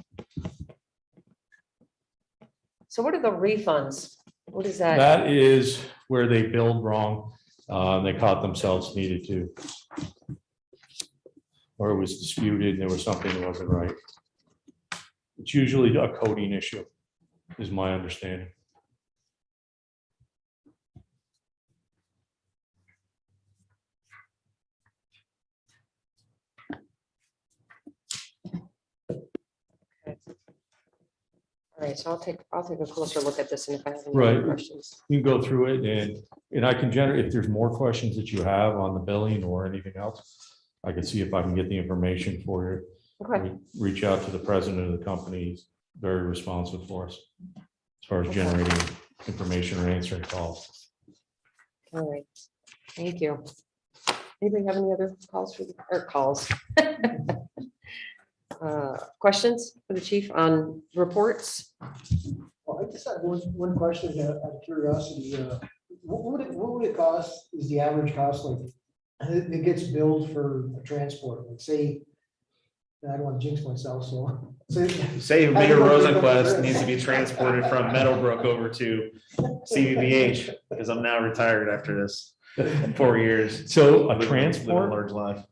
Speaker 1: So what are the refunds? What is that?
Speaker 5: That is where they billed wrong. They caught themselves needed to. Or it was disputed and there was something that wasn't right. It's usually a coding issue, is my understanding.
Speaker 1: All right, so I'll take a closer look at this, and if I have any
Speaker 5: Right.
Speaker 1: other questions.
Speaker 5: You can go through it and I can generate, if there's more questions that you have on the billing or anything else, I can see if I can get the information for you.
Speaker 1: Okay,
Speaker 5: Reach out to the president of the company, he's very responsive for us as far as generating information or answering calls.
Speaker 1: all right. Thank you. Anybody have any other calls or calls? Questions for the chief on reports?
Speaker 6: Well, I just had one question out of curiosity. What would it cost, is the average cost like, it gets billed for a transport, like say, I don't want to jinx myself, so.
Speaker 2: Say Mayor Rosenquist needs to be transported from Meadowbrook over to CVBH, because I'm now retired after this 4 years.
Speaker 5: So a
Speaker 2: Living a
Speaker 5: transport,
Speaker 2: large life.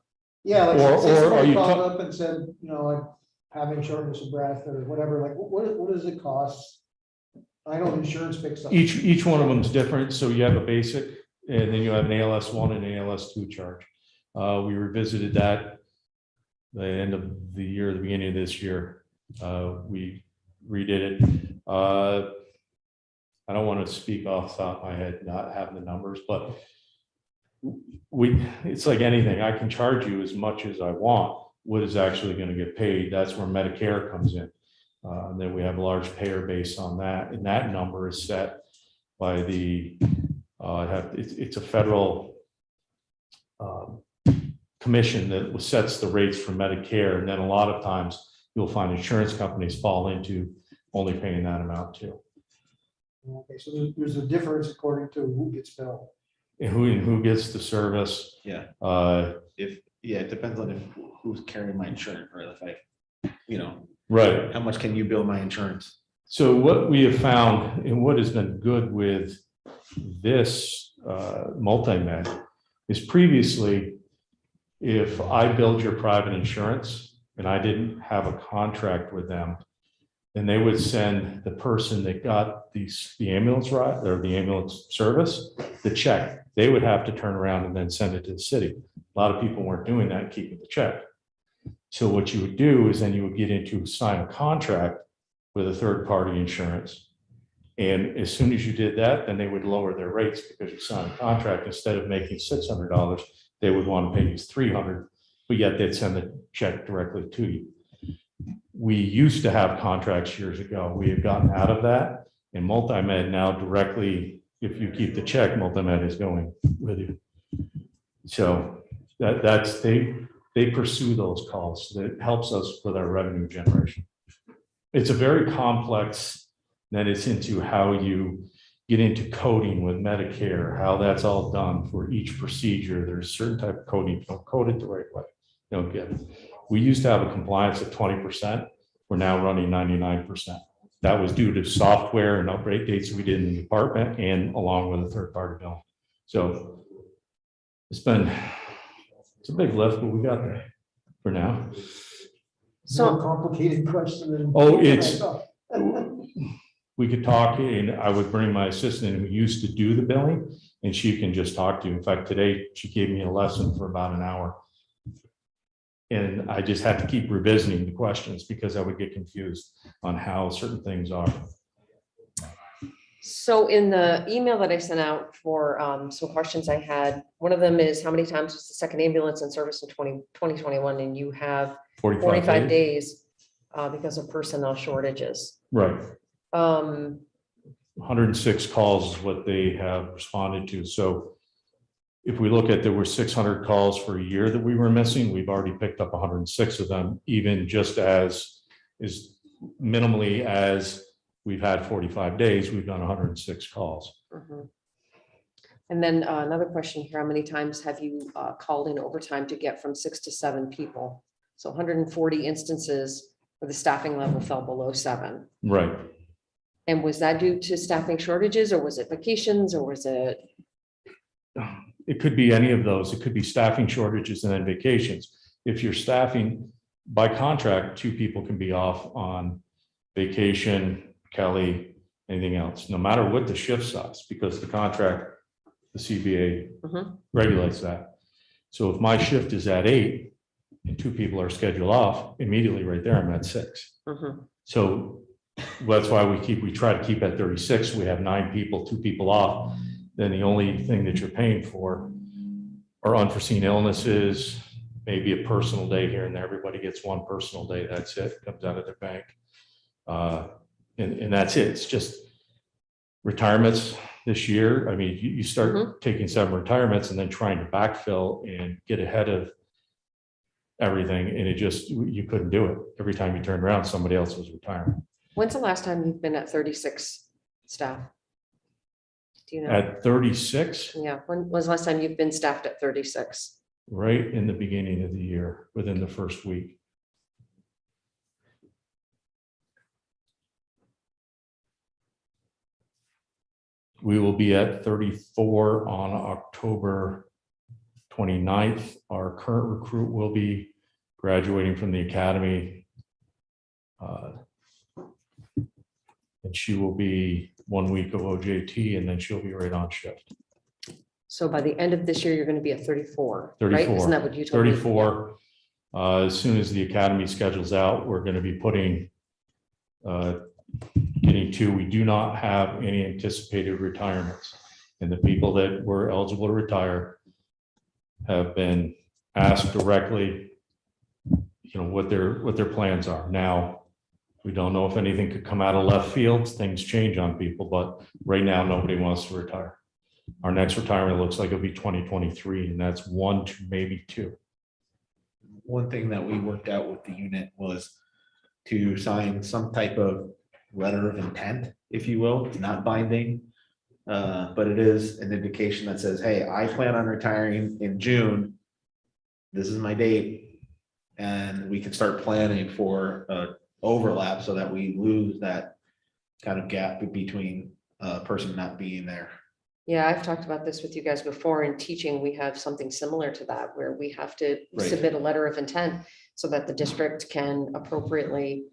Speaker 6: Yeah, like
Speaker 5: Or-
Speaker 6: say
Speaker 5: or are
Speaker 6: somebody
Speaker 5: you
Speaker 6: called up and said, you know, I'm having shortness of breath or whatever, like, what does it cost? I know insurance picks up.
Speaker 5: each one of them is different. So you have a basic and then you have an ALS 1 and an ALS 2 charge. We revisited that the end of the year, the beginning of this year. We redid it. I don't want to speak off the top of my head, not having the numbers, but it's like anything. I can charge you as much as I want. What is actually going to get paid? That's where Medicare comes in. And then we have a large payer base on that, and that number is set by the, it's a federal commission that sets the rates for Medicare, and then a lot of times you'll find insurance companies fall into only paying that amount too.
Speaker 6: Okay, so there's a difference according to who gets billed.
Speaker 5: And who gets the service?
Speaker 2: Yeah.
Speaker 5: Uh,
Speaker 2: It depends on who's carrying my insurance, right? If
Speaker 5: right.
Speaker 2: how much can you bill my insurance?
Speaker 5: So what we have found and what has been good with this multi-med is previously, if I billed your private insurance and I didn't have a contract with them, then they would send the person that got the ambulance ride or the ambulance service, the check. They would have to turn around and then send it to the city. A lot of people weren't doing that, keeping the check. So what you would do is then you would get into sign a contract with a third party insurance. And as soon as you did that, then they would lower their rates because you signed a contract. Instead of making $600, they would want to pay you $300, but yet they'd send the check directly to you. We used to have contracts years ago. We have gotten out of that, and multi-med now directly, if you keep the check, multi-med is going with you. So that's they pursue those calls. That helps us with our revenue generation. It's a very complex, then it's into how you get into coding with Medicare, how that's all done for each procedure. There's a certain type of coding. You don't code it the right way, you don't get it. We used to have a compliance of 20%. We're now running 99%. That was due to software and upgrade dates we did in the department and along with a third party bill. So it's a big lift, but we got there for now.
Speaker 6: So complicated question. than-
Speaker 5: Oh, we could talk, and I would bring my assistant who used to do the billing, and she can just talk to you. In fact, today she gave me a lesson for about an hour. And I just had to keep revisiting the questions because I would get confused on how certain things are.
Speaker 1: So in the email that I sent out for some questions I had, one of them is how many times was the second ambulance in service in 2021? And you have 45 days because of personnel shortages.
Speaker 5: Right.
Speaker 1: 106
Speaker 5: 106 calls is what they have responded to. So if we look at, there were 600 calls for a year that we were missing, we've already picked up 106 of them, even just as minimally as we've had 45 days, we've done 106 calls.
Speaker 1: Mhm. And then another question here, how many times have you called in overtime to get from 6 to 7 people? So 140 instances where the staffing level fell below 7.
Speaker 5: Right.
Speaker 1: And was that due to staffing shortages, or was it vacations, or was it?
Speaker 5: It could be any of those. It could be staffing shortages and then vacations. If you're staffing by contract, 2 people can be off on vacation, Kelly, anything else, no matter what the shift size, because the contract, the CBA regulates that. So if my shift is at 8 and 2 people are scheduled off, immediately right there, I'm at 6. So that's why we try to keep at 36. We have 9 people, 2 people off. Then the only thing that you're paying for are unforeseen illnesses, maybe a personal day here and there. Everybody gets one personal day. That's it. Comes out of their bank. And that's it. It's just retirements this year. I mean, you start taking 7 retirements and then trying to backfill and get ahead of everything. And it just, you couldn't do it. Every time you turned around, somebody else was retiring.
Speaker 1: When's the last time you've been at 36 staff? Do you know?
Speaker 5: At 36,
Speaker 1: Yeah, when was the last time you've been staffed at 36?
Speaker 5: right in the beginning of the year, within the first week. We will be at 34 on October 29th. Our current recruit will be graduating from the academy. And she will be 1 week of OJT, and then she'll be right on shift.
Speaker 1: So by the end of this year, you're going to be at 34, right?
Speaker 5: 34.
Speaker 1: Isn't that what you told me?
Speaker 5: 34. As soon as the academy schedules out, we're going to be putting, getting to, we do not have any anticipated retirements. And the people that were eligible to retire have been asked directly, what their plans are. Now, we don't know if anything could come out of left field. Things change on people, but right now, nobody wants to retire. Our next retirement looks like it'll be 2023, and that's 1 to maybe 2.
Speaker 2: One thing that we worked out with the unit was to sign some type of letter of intent, if you will. It's not binding, but it is an indication that says, hey, I plan on retiring in June. This is my date. And we can start planning for overlap so that we lose that kind of gap between a person not being there.
Speaker 1: Yeah, I've talked about this with you guys before. In teaching, we have something similar to that, where we have to
Speaker 2: Right.
Speaker 1: submit a letter of intent so that the district can appropriately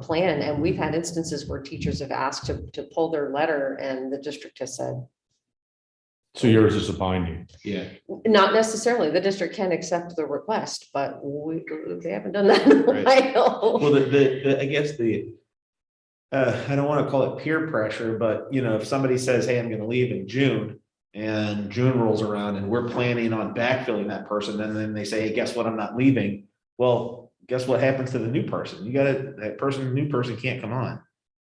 Speaker 1: plan. And we've had instances where teachers have asked to pull their letter, and the district has said,
Speaker 5: So yours is a binding.
Speaker 2: Yeah.
Speaker 1: not necessarily. The district can accept the request, but they haven't done that in a
Speaker 2: Right.
Speaker 1: while.
Speaker 2: Well, I guess I don't want to call it peer pressure, but if somebody says, hey, I'm going to leave in June, and June rolls around and we're planning on backfilling that person, and then they say, hey, guess what? I'm not leaving. Well, guess what happens to the new person? New person can't come on.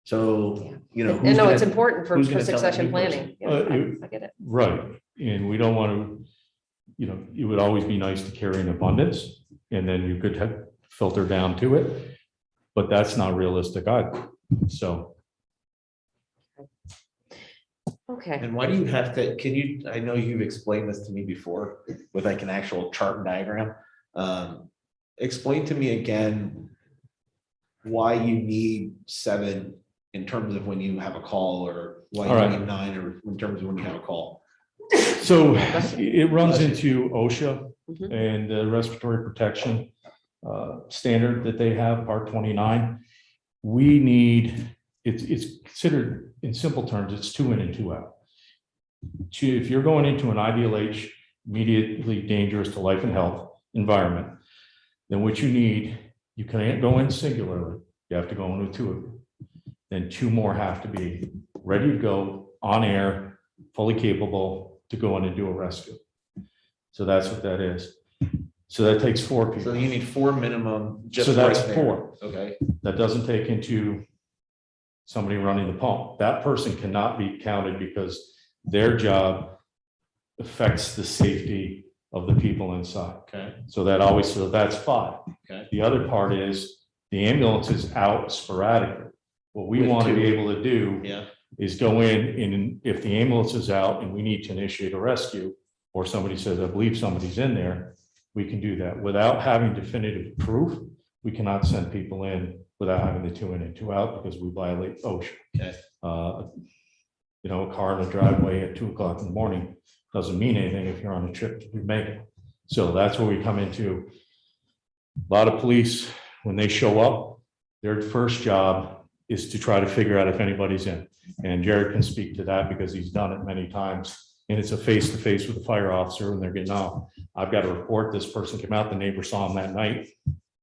Speaker 2: So,
Speaker 1: And no, it's important for
Speaker 2: who's gonna tell that
Speaker 1: succession
Speaker 2: new person?
Speaker 1: planning. Yeah, I get it.
Speaker 5: Right, and we don't want to, it would always be nice to carry an abundance, and then you could have filter down to it, but that's not realistic either. So,
Speaker 1: Okay.
Speaker 2: And why do you have to, I know you've explained this to me before with like an actual chart and diagram. Explain to me again why you need 7 in terms of when you have a call, or why
Speaker 5: All right.
Speaker 2: you need 9 or in terms of when you have a call.
Speaker 5: so it runs into OSHA
Speaker 1: Mhm.
Speaker 5: and the respiratory protection standard that they have, Part 29. We need, it's considered, in simple terms, it's 2 in and 2 out. If you're going into an IDLH, immediately dangerous to life and health environment, then what you need, you can't go in singularly, you have to go in with 2 of you. Then 2 more have to be ready to go, on air, fully capable to go in and do a rescue. So that's what that is. So that takes 4
Speaker 2: So
Speaker 5: people.
Speaker 2: you need 4 minimum. Just
Speaker 5: So that's
Speaker 2: right there.
Speaker 5: 4.
Speaker 2: Okay.
Speaker 5: That doesn't take into somebody running the pump. That person cannot be counted because their job affects the safety of the people inside.
Speaker 2: Okay.
Speaker 5: So that's 5.
Speaker 2: Okay.
Speaker 5: The other part is the ambulance is out sporadically. What we
Speaker 2: With
Speaker 5: want to be
Speaker 2: 2.
Speaker 5: able to do
Speaker 2: Yeah.
Speaker 5: is go in, and if the ambulance is out and we need to initiate a rescue, or somebody says, I believe somebody's in there, we can do that without having definitive proof. We cannot send people in without having the 2 in and 2 out, because we violate OSHA.
Speaker 2: Okay.
Speaker 5: A car in the driveway at 2:00 in the morning doesn't mean anything if you're on a trip to Jamaica. So that's where we come into. A lot of police, when they show up, their first job is to try to figure out if anybody's in. And Jared can speak to that because he's done it many times. And it's a face-to-face with the fire officer, and they're getting, oh, I've got to report this person came out, the neighbor saw him that night.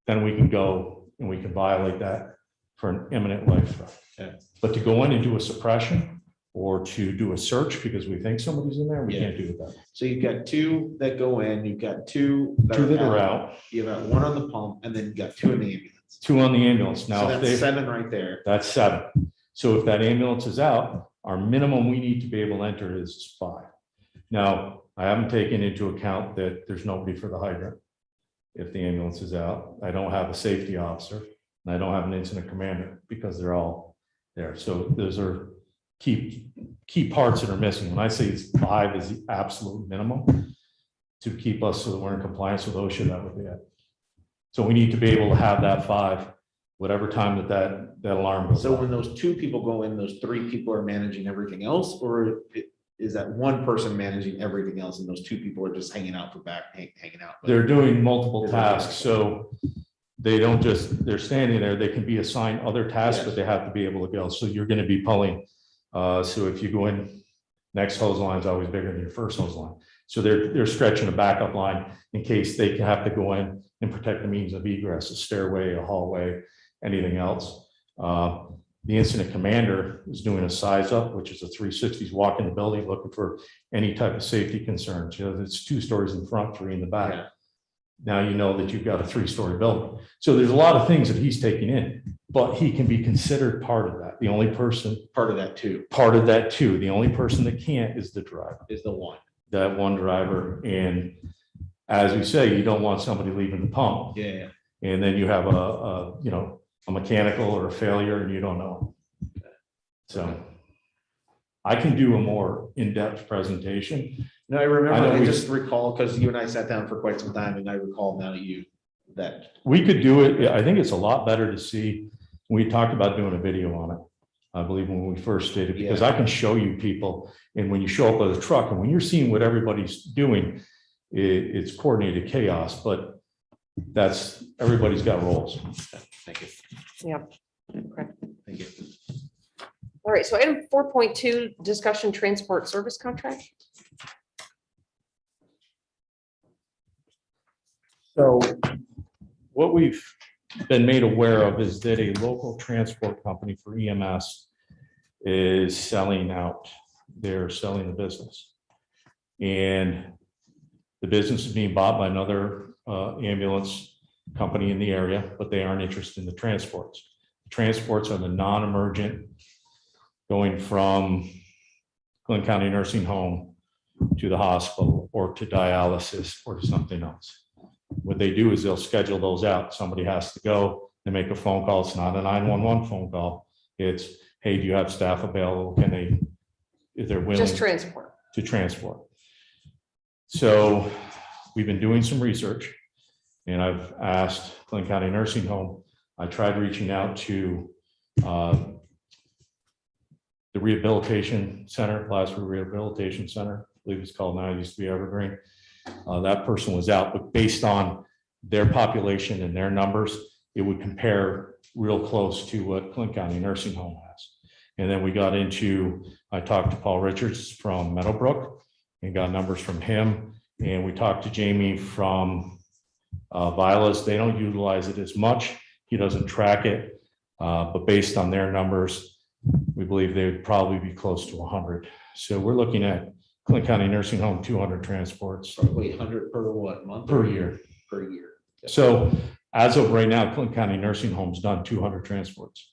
Speaker 5: Then we can go and we can violate that for an imminent life threat.
Speaker 2: Okay.
Speaker 5: But to go in and do a suppression or to do a search because we think somebody's in there, we
Speaker 2: Yeah.
Speaker 5: can't do it that way.
Speaker 2: So you've got two that go in, you've got two.
Speaker 5: Two that are out,
Speaker 2: You've got one on the pump, and then you've got two in the ambulance.
Speaker 5: two on the ambulance.
Speaker 2: So
Speaker 5: Now, if
Speaker 2: that's
Speaker 5: they,
Speaker 2: 7 right there.
Speaker 5: that's 7. So if that ambulance is out, our minimum we need to be able to enter is 5. Now, I haven't taken into account that there's nobody for the hydrant. If the ambulance is out, I don't have a safety officer, and I don't have an incident commander because they're all there. So those are key parts that are missing. When I say it's 5 is the absolute minimum to keep us so that we're in compliance with OSHA, that would be it. So we need to be able to have that 5, whatever time that alarm goes
Speaker 2: So
Speaker 5: off.
Speaker 2: when those 2 people go in, those 3 people are managing everything else, or is that one person managing everything else and those 2 people are just hanging out hanging out?
Speaker 5: They're doing multiple
Speaker 2: They're
Speaker 5: tasks, so they don't just, they're standing there, they can be assigned other tasks, but
Speaker 2: Yes.
Speaker 5: they have to be able to go. So you're gonna be pulling. So if you go in, next hose line is always bigger than your first hose line. So they're stretching a backup line in case they have to go in and protect the means of egress, a stairway, a hallway, anything else. The incident commander is doing a size up, which is a 360, he's walking the building, looking for any type of safety concerns. You know, it's 2 stories in front, 3 in the back.
Speaker 2: Yeah.
Speaker 5: Now you know that you've got a 3-story building. So there's a lot of things that he's taking in, but he can be considered part of that. The only person,
Speaker 2: Part of that too
Speaker 5: part of that too, the only person that can't is the driver,
Speaker 2: is the one.
Speaker 5: that one driver. And as we say, you don't want somebody leaving the pump.
Speaker 2: Yeah.
Speaker 5: And then you have a mechanical or a failure and you don't know. So I can do a more in-depth presentation.
Speaker 2: No, I
Speaker 5: I know
Speaker 2: remember, I
Speaker 5: we-
Speaker 2: just recall, because you and I sat down for quite some time, and I recall now that.
Speaker 5: We could do it. I think it's a lot better to see. We talked about doing a video on it, I believe, when we first did it, because I can show you people. And when you show up with a truck and when you're seeing what everybody's doing, it's coordinated chaos, but everybody's got roles.
Speaker 2: Thank you.
Speaker 1: Okay.
Speaker 2: Thank you.
Speaker 1: All right, so item 4.2, discussion transport service contract.
Speaker 5: So what we've been made aware of is that a local transport company for EMS is selling out. They're selling the business. And the business is being bought by another ambulance company in the area, but they aren't interested in the transports. Transports are the non-emergent, going from Glenn County Nursing Home to the hospital or to dialysis or to something else. What they do is they'll schedule those out. Somebody has to go, they make a phone call. It's not a 911 phone call. It's, hey, do you have staff available? If they're willing
Speaker 1: Just transport.
Speaker 5: to transport. So we've been doing some research and I've asked Glenn County Nursing Home. I tried reaching out to the Rehabilitation Center, Glasgow Rehabilitation Center, I believe it's called now, it used to be Evergreen. That person was out, but based on their population and their numbers, it would compare real close to what Clinton County Nursing Home has. And then we got into, I talked to Paul Richards from Meadowbrook and got numbers from him. And we talked to Jamie from Vilas. They don't utilize it as much. He doesn't track it, but based on their numbers, we believe they would probably be close to 100. So we're looking at Clinton County Nursing Home, 200 transports
Speaker 2: Probably 100 per what month?
Speaker 5: per year.
Speaker 2: Per year.
Speaker 5: So as of right now, Clinton County Nursing Home's done 200 transports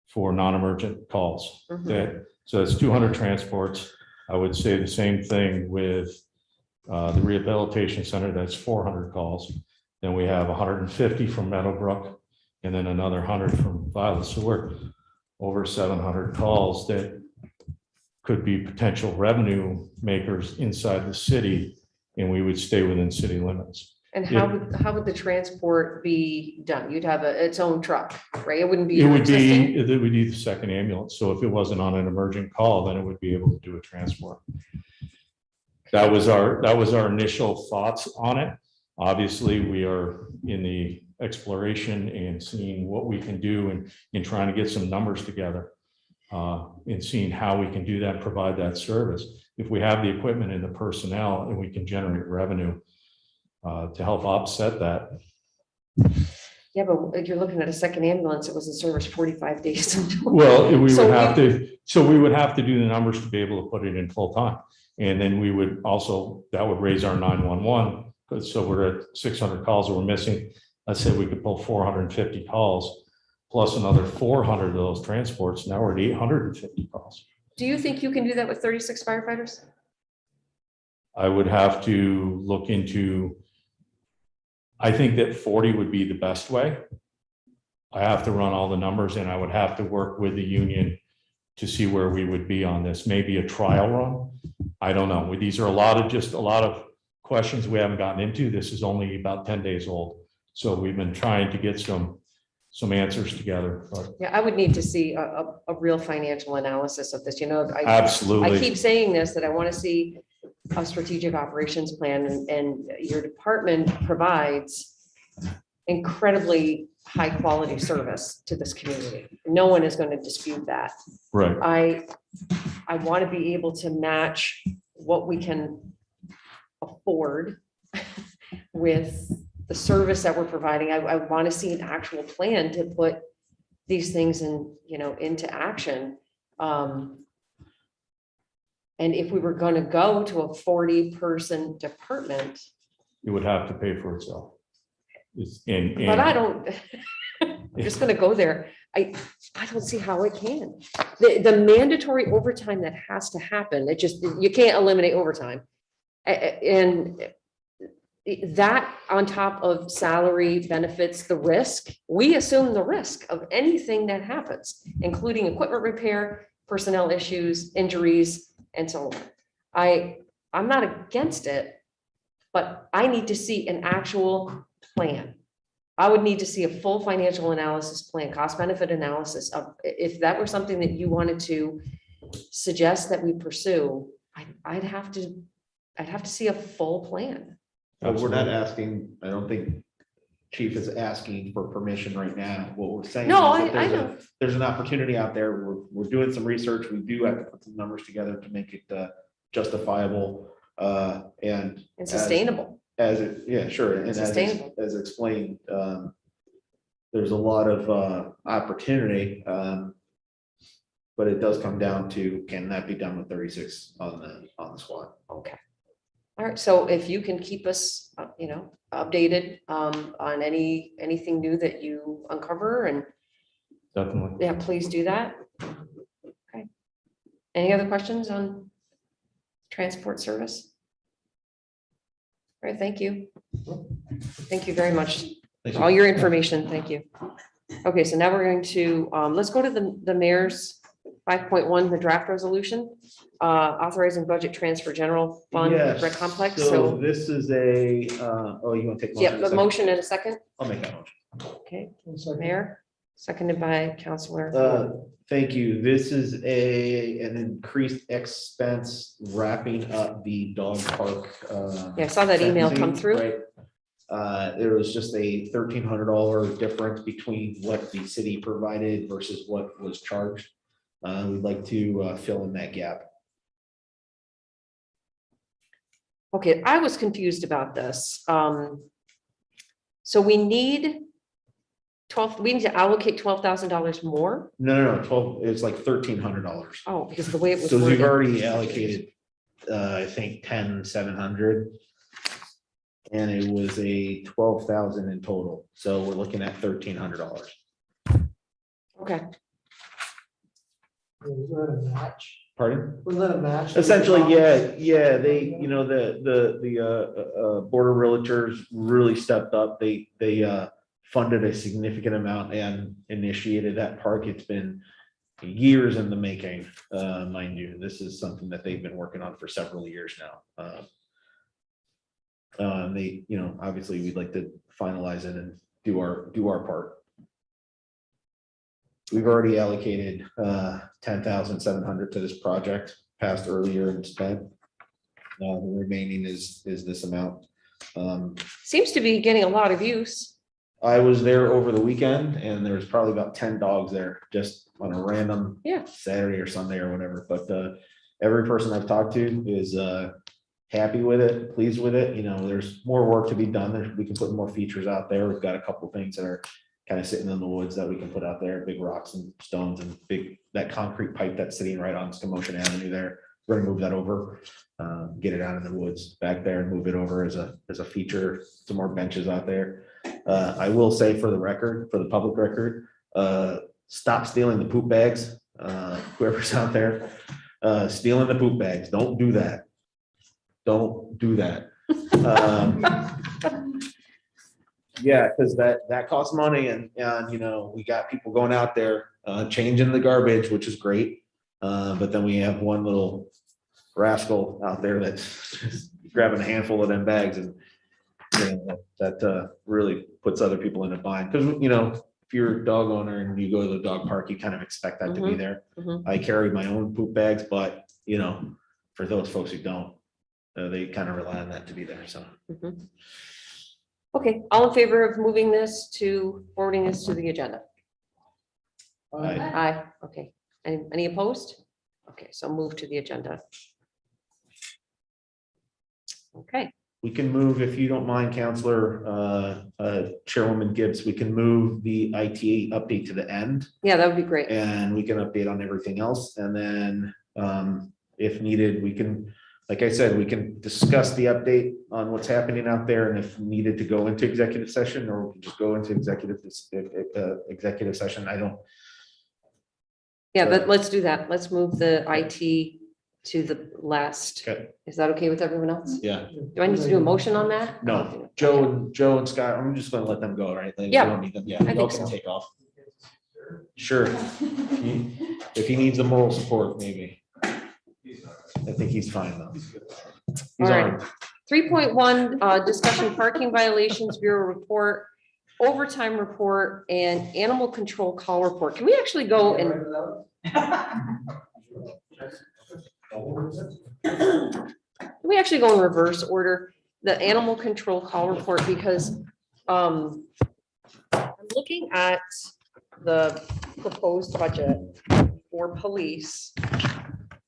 Speaker 5: for non-emergent calls.
Speaker 1: Mhm.
Speaker 5: So that's 200 transports. I would say the same thing with the Rehabilitation Center, that's 400 calls. Then we have 150 from Meadowbrook and then another 100 from Violet. So we're over 700 calls that could be potential revenue makers inside the city, and we would stay within city limits.
Speaker 1: And
Speaker 5: Yeah.
Speaker 1: how would the transport be done? You'd have its own truck, right? It wouldn't be.
Speaker 5: It
Speaker 1: your
Speaker 5: would
Speaker 1: existing?
Speaker 5: be, it would be the second ambulance. So if it wasn't on an emergent call, then it would be able to do a transport. That was our initial thoughts on it. Obviously, we are in the exploration and seeing what we can do and trying to get some numbers together. And seeing how we can do that, provide that service. If we have the equipment and the personnel and we can generate revenue to help offset that.
Speaker 1: Yeah, but if you're looking at a second ambulance, it was in service 45 days.
Speaker 5: Well, we
Speaker 1: So
Speaker 5: would have to, So we would have to do the numbers to be able to put it in full time. And then we would also, that would raise our 911, because so we're at 600 calls that we're missing. Let's say we could pull 450 calls, plus another 400 of those transports. Now we're at 850 calls.
Speaker 1: Do you think you can do that with 36 firefighters?
Speaker 5: I would have to look into, I think that 40 would be the best way. I have to run all the numbers and I would have to work with the union to see where we would be on this, maybe a trial run. I don't know. These are just a lot of questions we haven't gotten into. This is only about 10 days old. So we've been trying to get some answers together, but
Speaker 1: Yeah, I would need to see a real financial analysis of this, I
Speaker 5: absolutely.
Speaker 1: keep saying this, that I want to see a strategic operations plan, and your department provides incredibly high quality service to this community. No one is going to dispute that.
Speaker 5: Right.
Speaker 1: I want to be able to match what we can afford with the service that we're providing. I want to see an actual plan to put these things into action. And if we were going to go to a 40-person department,
Speaker 5: It would have to pay for itself.
Speaker 1: but I don't, I'm just going to go there. I don't see how it can. The mandatory overtime that has to happen, you can't eliminate overtime. And that on top of salary benefits, the risk, we assume the risk of anything that happens, including equipment repair, personnel issues, injuries, and so on. I'm not against it, but I need to see an actual plan. I would need to see a full financial analysis plan, cost benefit analysis of, if that were something that you wanted to suggest that we pursue, I'd have to see a full plan.
Speaker 2: But we're not asking, I don't think Chief is asking for permission right now. What we're saying.
Speaker 1: No,
Speaker 2: is that
Speaker 1: I
Speaker 2: there's a-
Speaker 1: know.
Speaker 2: There's an opportunity out there. We're doing some research. We do have to put some numbers together to make it justifiable and.
Speaker 1: And sustainable.
Speaker 2: Yeah, sure. And
Speaker 1: Sustainable.
Speaker 2: as explained, there's a lot of opportunity. But it does come down to, can that be done with 36 on the squad?
Speaker 1: Okay. All right, so if you can keep us, updated on anything new that you uncover, and
Speaker 5: Definitely.
Speaker 1: yeah, please do that. Okay. Any other questions on transport service? All right, thank you. Thank you very much
Speaker 2: Thank
Speaker 1: for all
Speaker 2: you.
Speaker 1: your information. Thank you. Okay, so now we're going to, let's go to the mayor's 5.1, the draft resolution, authorizing budget transfer general fund
Speaker 2: Yes,
Speaker 1: rec complex.
Speaker 2: So
Speaker 1: So,
Speaker 2: this is you want to take?
Speaker 1: yeah, the motion in a second.
Speaker 2: I'll make that motion.
Speaker 1: Okay,
Speaker 6: One second.
Speaker 1: Mayor, seconded by Counselor.
Speaker 2: Thank you. This is an increased expense wrapping up the dog park.
Speaker 1: Yeah, I saw that email come
Speaker 2: sentencing,
Speaker 1: through.
Speaker 2: right? There was just a $1,300 difference between what the city provided versus what was charged. We'd like to fill in that gap.
Speaker 1: Okay, I was confused about this. So we need to allocate $12,000 more?
Speaker 2: No, 12, it's like $1,300.
Speaker 1: Oh, because of the way it was
Speaker 2: So we've
Speaker 1: worded.
Speaker 2: already allocated, I think 10,700. And it was a 12,000 in total. So we're looking at $1,300.
Speaker 1: Okay,
Speaker 6: Was that a match?
Speaker 2: Pardon?
Speaker 6: Was that a match?
Speaker 2: Essentially, yeah, they, the border realtors really stepped up. They funded a significant amount and initiated that park. It's been years in the making, mind you. This is something that they've been working on for several years now. They, obviously we'd like to finalize it and do our part. We've already allocated 10,700 to this project, passed earlier and spent. The remaining is this amount.
Speaker 1: seems to be getting a lot of use.
Speaker 2: I was there over the weekend and there was probably about 10 dogs there just on a random
Speaker 1: Yeah.
Speaker 2: Saturday or Sunday or whatever. But every person I've talked to is happy with it, pleased with it. There's more work to be done. We can put more features out there. We've got a couple things that are kind of sitting in the woods that we can put out there, big rocks and stones and that concrete pipe that's sitting right on Commotion Avenue there. We're gonna move that over, get it out in the woods back there and move it over as a feature, some more benches out there. I will say for the public record, stop stealing the poop bags. Whoever's out there, stealing the poop bags, don't do that. Don't do that. Yeah, because that costs money and we got people going out there, changing the garbage, which is great. But then we have one little rascal out there that's just grabbing a handful of them bags and that really puts other people in a bind. Because, if you're a dog owner and you go to the dog park, you kind of expect that to be there. I carry my own poop bags, but for those folks who don't, they kind of rely on that to be there, so.
Speaker 1: Okay, all in favor of moving this forwarding this to the agenda?
Speaker 2: Aye.
Speaker 1: Aye, okay. Any opposed? Okay, so move to the agenda. Okay,
Speaker 2: We can move, if you don't mind, Counselor, Chairwoman Gibbs, we can move the IT update to the end.
Speaker 1: yeah, that would be great.
Speaker 2: And we can update on everything else. And then if needed, we can, like I said, we can discuss the update on what's happening out there. And if needed to go into executive session, or we can just go into executive session.
Speaker 1: Yeah, but let's do that. Let's move the IT to the last.
Speaker 2: Okay.
Speaker 1: Is that okay with everyone else?
Speaker 2: Yeah,
Speaker 1: Do I need to do a motion on that?
Speaker 2: no, Joe and Scott, I'm just gonna let them go, right? Like, we
Speaker 1: Yeah,
Speaker 2: don't need them. Yeah,
Speaker 1: I
Speaker 2: y'all
Speaker 1: think
Speaker 2: can
Speaker 1: so.
Speaker 2: take off. Sure. If he needs the moral support, maybe. I think he's fine though. He's
Speaker 1: All right.
Speaker 2: on.
Speaker 1: 3.1, discussion parking violations bureau report, overtime report, and animal control call report. Can we actually go and in reverse order, the animal control call report, because I'm looking at the proposed budget for police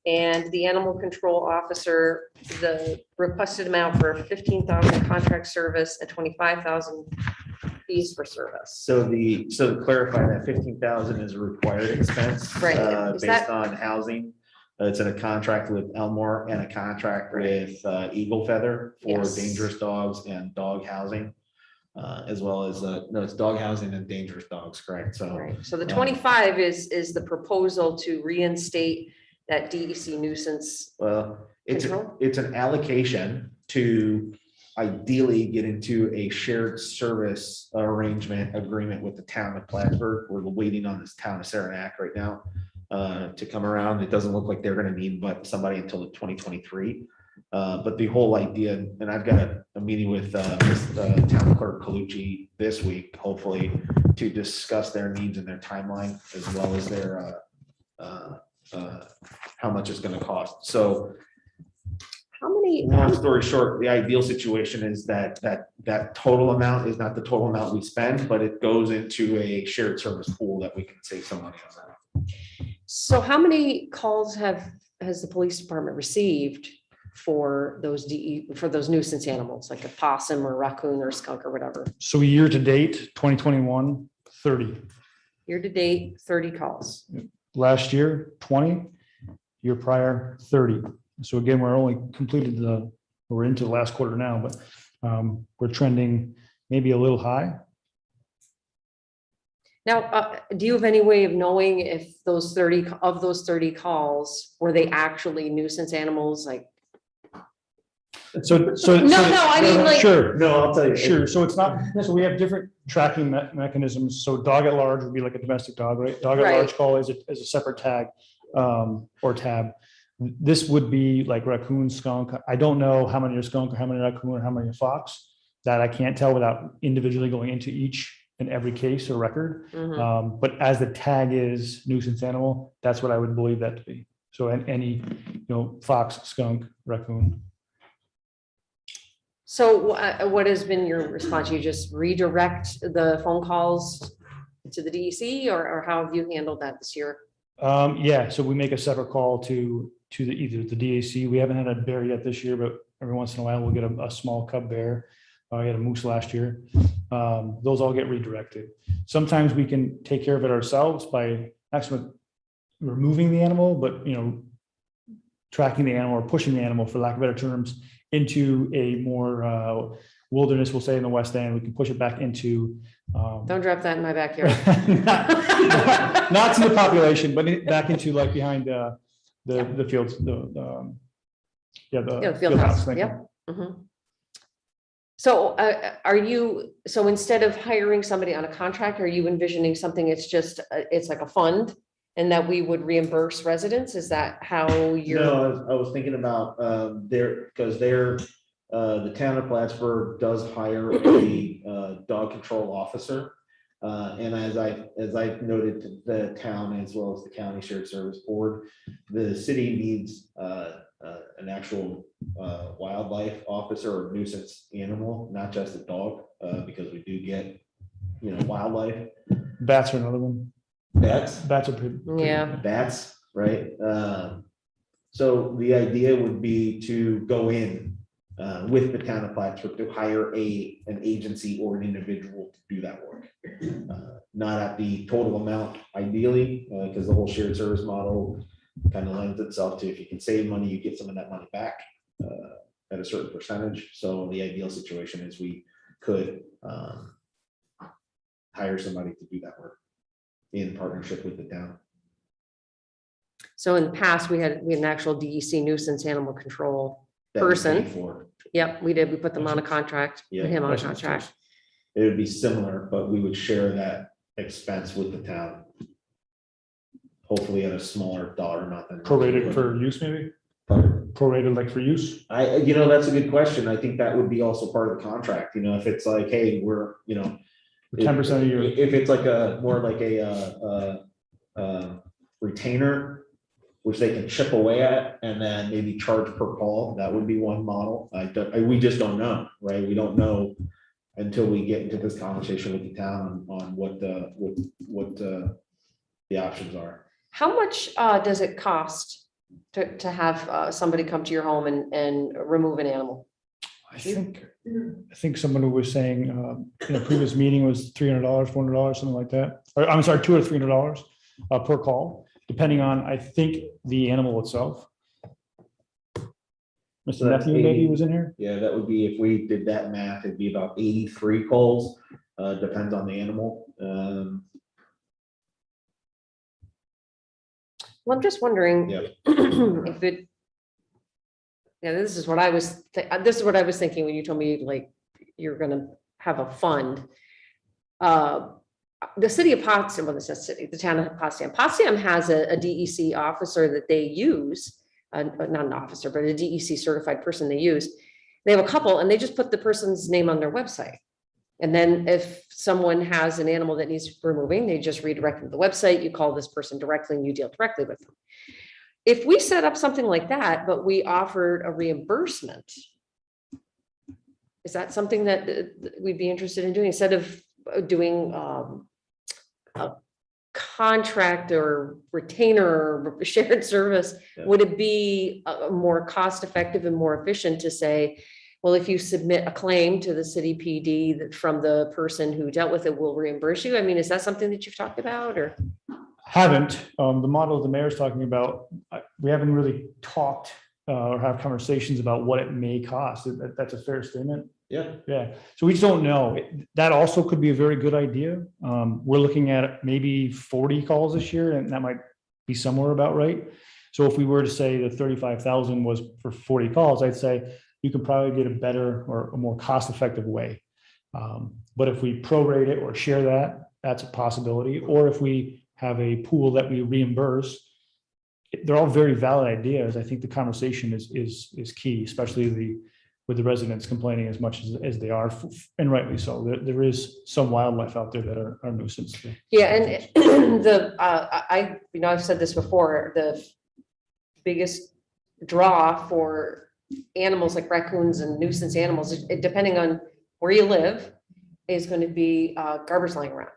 Speaker 1: and the animal control officer, the requested amount for 15,000 contract service and 25,000 fees for service.
Speaker 2: So to clarify, that 15,000 is a required expense.
Speaker 1: Right. Is
Speaker 2: Based
Speaker 1: that-
Speaker 2: on housing. It's in a contract with Elmore and a contract with Eagle Feather for
Speaker 1: Yes.
Speaker 2: dangerous dogs and dog housing. As well as, no, it's dog housing and dangerous dogs, correct? So,
Speaker 1: Right, so the 25 is the proposal to reinstate that DEC nuisance.
Speaker 2: well, it's
Speaker 1: Control?
Speaker 2: an allocation to ideally get into a shared service arrangement agreement with the town of Plattsburgh. We're waiting on this town of Saranac right now to come around. It doesn't look like they're gonna need but somebody until 2023. But the whole idea, and I've got a meeting with town clerk Colucci this week, hopefully, to discuss their needs and their timeline, as well as their how much it's gonna cost. So
Speaker 1: How many,
Speaker 2: long story short, the ideal situation is that total amount is not the total amount we spend, but it goes into a shared service pool that we can save some money on that.
Speaker 1: so how many calls has the police department received for those nuisance animals, like a possum or raccoon or skunk or whatever?
Speaker 7: So year to date, 2021, 30.
Speaker 1: Year to date, 30 calls.
Speaker 7: Last year, 20. Year prior, 30. So again, we're only we're into the last quarter now, but we're trending maybe a little high.
Speaker 1: Now, do you have any way of knowing if those 30 calls, were they actually nuisance animals? Like,
Speaker 7: So.
Speaker 1: No, I mean, like-
Speaker 7: Sure.
Speaker 2: No, I'll tell you.
Speaker 7: Sure, so it's not, so we have different tracking mechanisms, so dog at large would be like a domestic dog, right? Dog at large
Speaker 1: Right.
Speaker 7: call is a separate tag, or tab. This would be like raccoon, skunk, I don't know how many are skunk, or how many are raccoon, or how many are fox. That I can't tell without individually going into each and every case or record.
Speaker 1: mhm.
Speaker 7: But as the tag is nuisance animal, that's what I would believe that to be. So any, fox, skunk, raccoon.
Speaker 1: So what has been your response? You just redirect the phone calls to the DEC, or how have you handled that this year?
Speaker 7: Yeah, so we make a separate call to either the DAC. We haven't had a bear yet this year, but every once in a while we'll get a small cub bear. We had a moose last year. those all get redirected. Sometimes we can take care of it ourselves by actually removing the animal, but tracking the animal or pushing the animal, for lack of better terms, into a more wilderness, we'll say in the West End. We can push it back into.
Speaker 1: Don't drop that in my backyard.
Speaker 7: not to the population, but back into like behind the fields, the
Speaker 1: Field house,
Speaker 7: thank you.
Speaker 1: yep. Mhm. So so instead of hiring somebody on a contract, are you envisioning something, it's like a fund and that we would reimburse residents? Is that how you're?
Speaker 2: No, I was thinking about because the town of Plattsburgh does hire a dog control officer. And as I noted to the town as well as the county shared service board, the city needs an actual wildlife officer or nuisance animal, not just a dog, because we do get wildlife.
Speaker 7: Bats are another one.
Speaker 2: Bats
Speaker 7: Bats are pretty.
Speaker 1: Yeah.
Speaker 2: Bats, right? So the idea would be to go in with the town of Plattsburgh to hire an agency or an individual to do that work. Not at the total amount ideally, because the whole shared service model kind of lends itself to, if you can save money, you get some of that money back at a certain percentage. So the ideal situation is we could hire somebody to do that work in partnership with the town.
Speaker 1: So in the past, we had an actual DEC nuisance animal control
Speaker 2: That we
Speaker 1: person.
Speaker 2: pay for.
Speaker 1: Yep, we did. We put them on a contract,
Speaker 2: Yeah,
Speaker 1: him on a
Speaker 7: license
Speaker 1: contract.
Speaker 2: It would be similar, but we would share that expense with the town. Hopefully at a smaller dollar amount than.
Speaker 7: Prorated for use, maybe?
Speaker 2: Pardon?
Speaker 7: Prorated like for use?
Speaker 2: That's a good question. I think that would be also part of the contract, if it's like, hey, we're,
Speaker 7: 10% of your.
Speaker 2: if it's like more like a retainer, which they can chip away at and then maybe charge per call, that would be one model. We just don't know, right? We don't know until we get into this conversation with the town on what the options are.
Speaker 1: How much does it cost to have somebody come to your home and remove an animal?
Speaker 7: I think someone who was saying in a previous meeting was $300, $400, something like that. Or I'm sorry, $200 or $300 per call, depending on, I think, the animal itself. Mr. Nephew maybe was in here.
Speaker 2: Yeah, that would be, if we did that math, it'd be about 83 calls. Depends on the animal.
Speaker 1: Well, I'm just wondering
Speaker 2: Yeah.
Speaker 1: if it. Yeah, this is what I was thinking when you told me like you're gonna have a fund. The city of Potsdam, well, the town of Potsdam has a DEC officer that they use, not an officer, but a DEC certified person they use. They have a couple and they just put the person's name on their website. And then if someone has an animal that needs removing, they just redirect them to the website. You call this person directly and you deal directly with them. If we set up something like that, but we offered a reimbursement, is that something that we'd be interested in doing instead of doing a contract or retainer or shared service?
Speaker 2: Yeah.
Speaker 1: Would it be more cost effective and more efficient to say, well, if you submit a claim to the city PD that from the person who dealt with it, will reimburse you? I mean, is that something that you've talked about or?
Speaker 7: Haven't. The model the mayor's talking about, we haven't really talked or have conversations about what it may cost. That's a fair statement.
Speaker 2: Yeah.
Speaker 7: Yeah. So we just don't know. That also could be a very good idea. We're looking at maybe 40 calls this year, and that might be somewhere about right. So if we were to say the 35,000 was for 40 calls, I'd say you could probably get a better or a more cost-effective way. But if we prorate it or share that, that's a possibility. Or if we have a pool that we reimburse, they're all very valid ideas. I think the conversation is key, especially with the residents complaining as much as they are, and rightly so. There is some wildlife out there that are nuisance.
Speaker 1: Yeah, and I've said this before, the biggest draw for animals like raccoons and nuisance animals, depending on where you live, is going to be garbage lying around.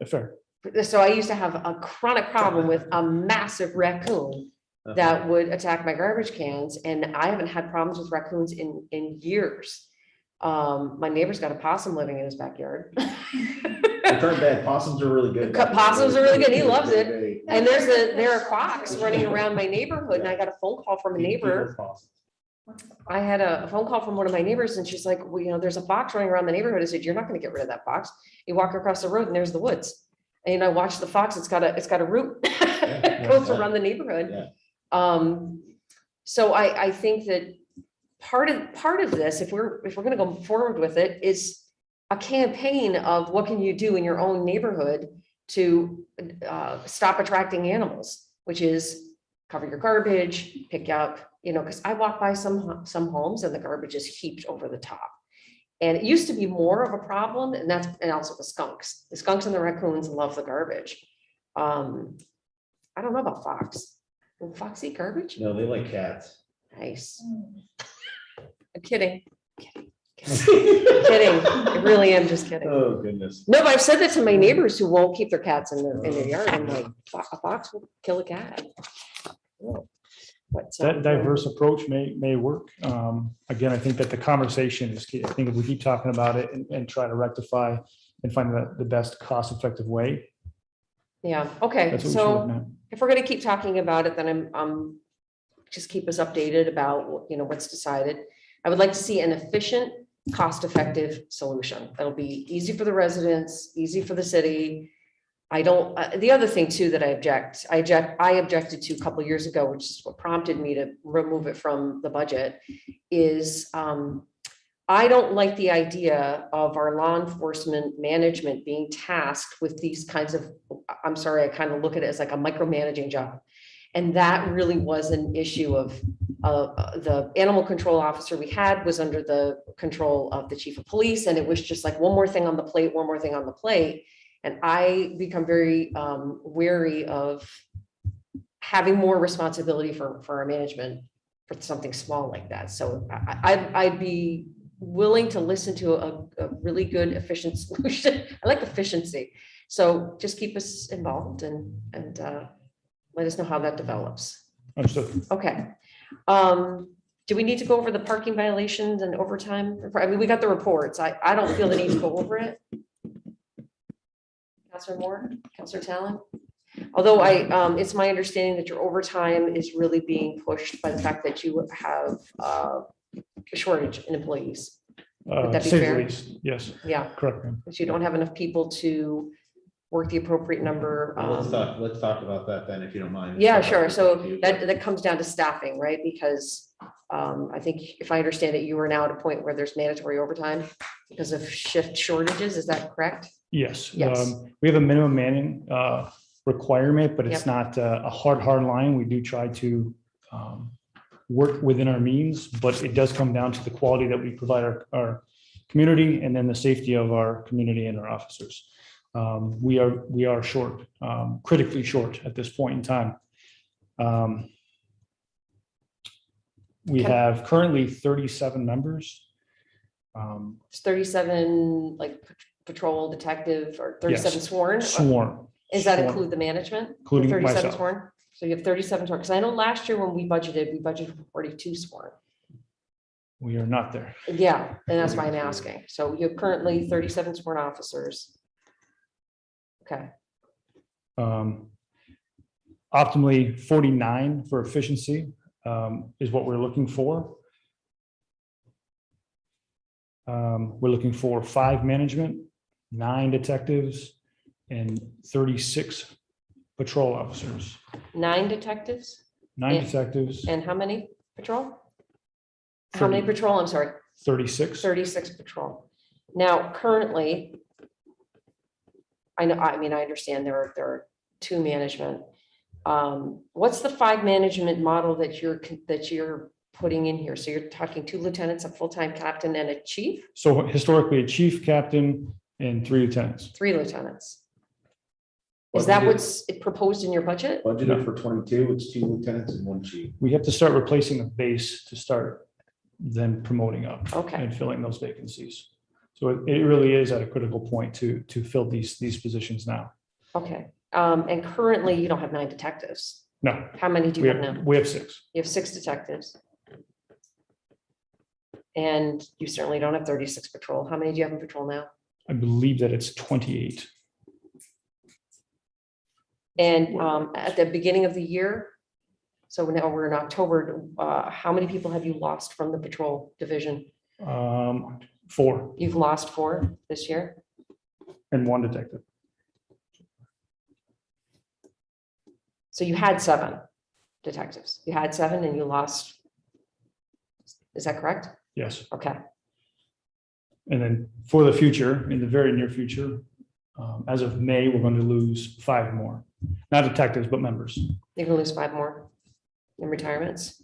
Speaker 7: Fair.
Speaker 1: So I used to have a chronic problem with a massive raccoon that would attack my garbage cans, and I haven't had problems with raccoons in years. My neighbor's got a possum living in his backyard.
Speaker 2: They aren't bad. Possums are really good.
Speaker 1: Possums are really good. He loves it.
Speaker 2: They-
Speaker 1: And there are quacks running around my neighborhood, and I got a phone call from a neighbor. I had a phone call from one of my neighbors, and she's like, well, there's a fox running around the neighborhood. I said, you're not gonna get rid of that fox. You walk across the road and there's the woods. And I watched the fox, it's got a route. It goes around the neighborhood.
Speaker 2: Yeah.
Speaker 1: So I think that part of this, if we're gonna go forward with it, is a campaign of what can you do in your own neighborhood to stop attracting animals, which is cover your garbage, pick up, because I walk by some homes and the garbage is heaped over the top. And it used to be more of a problem, and also the skunks. The skunks and the raccoons love the garbage. I don't know about fox. Will fox eat garbage?
Speaker 2: No, they like cats.
Speaker 1: Nice. I'm kidding. Kidding. I really am just kidding.
Speaker 2: Oh, goodness.
Speaker 1: No, but I've said that to my neighbors who won't keep their cats in their yard. I'm like, a fox will kill a cat.
Speaker 7: That diverse approach may work. Again, I think that the conversation is key. I think if we keep talking about it and try to rectify and find the best cost-effective way,
Speaker 1: Yeah, okay,
Speaker 7: that's what we should look
Speaker 1: so
Speaker 7: at.
Speaker 1: if we're gonna keep talking about it, then I'm just keep us updated about, what's decided. I would like to see an efficient, cost-effective solution. That'll be easy for the residents, easy for the city. I don't, the other thing too that I objected to a couple of years ago, which is what prompted me to remove it from the budget, is I don't like the idea of our law enforcement management being tasked with these kinds of, I'm sorry, I kind of look at it as like a micromanaging job. And that really was an issue of the animal control officer we had was under the control of the chief of police. And it was just like one more thing on the plate, one more thing on the plate. And I become very wary of having more responsibility for our management for something small like that. So I'd be willing to listen to a really good, efficient solution. I like efficiency. So just keep us involved and let us know how that develops.
Speaker 7: Understood.
Speaker 1: Okay. Do we need to go over the parking violations and overtime? I mean, we got the reports. I don't feel the need to go over it. Counselor Moore, Counselor Talon? Although it's my understanding that your overtime is really being pushed by the fact that you have a shortage in employees. Would that be
Speaker 7: Say the
Speaker 1: fair?
Speaker 7: least, yes,
Speaker 1: Yeah,
Speaker 7: correct. ma'am.
Speaker 1: because you don't have enough people to work the appropriate number.
Speaker 2: Let's talk about that then, if you don't mind.
Speaker 1: Yeah, sure. So that comes down to staffing, right? Because I think if I understand it, you are now at a point where there's mandatory overtime because of shift shortages. Is that correct?
Speaker 7: Yes.
Speaker 1: Yes.
Speaker 7: We have a minimum manning requirement, but it's
Speaker 1: Yep.
Speaker 7: not a hard line. We do try to work within our means, but it does come down to the quality that we provide our community and then the safety of our community and our officers. We are short, critically short at this point in time. We
Speaker 1: Okay.
Speaker 7: have currently 37 members.
Speaker 1: It's 37 like patrol detective or 37
Speaker 7: Yes.
Speaker 1: sworn?
Speaker 7: Sworn.
Speaker 1: Does that
Speaker 7: Sworn.
Speaker 1: include the management? The
Speaker 7: Including
Speaker 1: 37
Speaker 7: myself.
Speaker 1: sworn? So you have 37 sworn, because I know last year when we budgeted for 42 sworn.
Speaker 7: We are not there.
Speaker 1: Yeah, and that's why I'm asking. So you're currently 37 sworn officers. Okay,
Speaker 7: Optimally, 49 for efficiency is what we're looking for. We're looking for 5 management, 9 detectives, and 36 patrol officers.
Speaker 1: 9 detectives
Speaker 7: 9
Speaker 1: And-
Speaker 7: detectives,
Speaker 1: and how many patrol? How many patrol? I'm sorry,
Speaker 7: 36.
Speaker 1: 36 patrol. Now, currently, I understand there are 2 management. What's the 5 management model that you're putting in here? So you're talking 2 lieutenants, a full-time captain and a chief,
Speaker 7: So historically, a chief, captain, and 3 lieutenants.
Speaker 1: 3 lieutenants. Is that what's proposed in your budget?
Speaker 2: Budgeted for 22, it's 2 lieutenants and 1 chief.
Speaker 7: We have to start replacing the base to start then promoting up
Speaker 1: Okay,
Speaker 7: and filling those vacancies. So it really is at a critical point to fill these positions now.
Speaker 1: okay. And currently you don't have 9 detectives.
Speaker 7: No,
Speaker 1: How many do
Speaker 7: we
Speaker 1: you have
Speaker 7: have,
Speaker 1: now?
Speaker 7: we have 6.
Speaker 1: You have 6 detectives. And you certainly don't have 36 patrol. How many do you have in patrol now?
Speaker 7: I believe that it's 28.
Speaker 1: And at the beginning of the year, so now we're in October, how many people have you lost from the patrol division?
Speaker 7: 4
Speaker 1: You've lost 4 this year?
Speaker 7: and 1 detective.
Speaker 1: So you had 7 detectives. You had 7 and you lost. Is that correct?
Speaker 7: Yes.
Speaker 1: Okay.
Speaker 7: And then for the future, in the very near future, as of May, we're going to lose 5 more, not detectives, but members.
Speaker 1: You're gonna lose 5 more in retirements.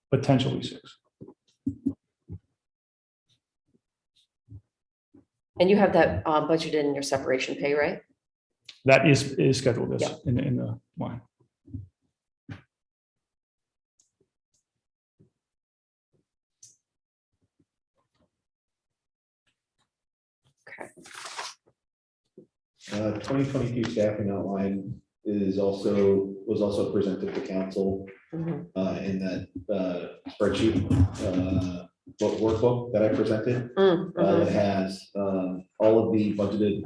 Speaker 7: Potentially 6.
Speaker 1: And you have that budgeted in your separation pay, right?
Speaker 7: That is scheduled this
Speaker 1: Yeah.
Speaker 7: in the line.
Speaker 1: Okay.
Speaker 2: 2022 staffing outline was also presented to council
Speaker 1: Mhm.
Speaker 2: in that spreadsheet, workbook that I presented. That has all of the budgeted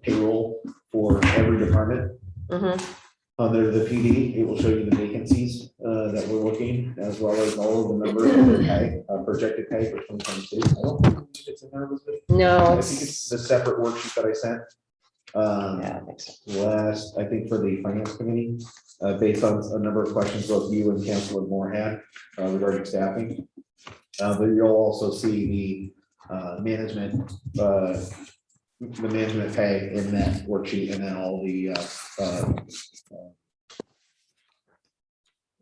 Speaker 2: payroll for every department.
Speaker 1: Mhm.
Speaker 2: Under the PD, it will show you the vacancies that we're looking, as well as all of the numbers of their pay, projected pay for 2022. I don't think it's in there, Elizabeth.
Speaker 1: No,
Speaker 2: I think it's the separate worksheet that I sent.
Speaker 1: yeah, I think so.
Speaker 2: I think for the finance committee, based on a number of questions both you and Councilor Moore had regarding staffing. But you'll also see the management pay in that worksheet, and then all the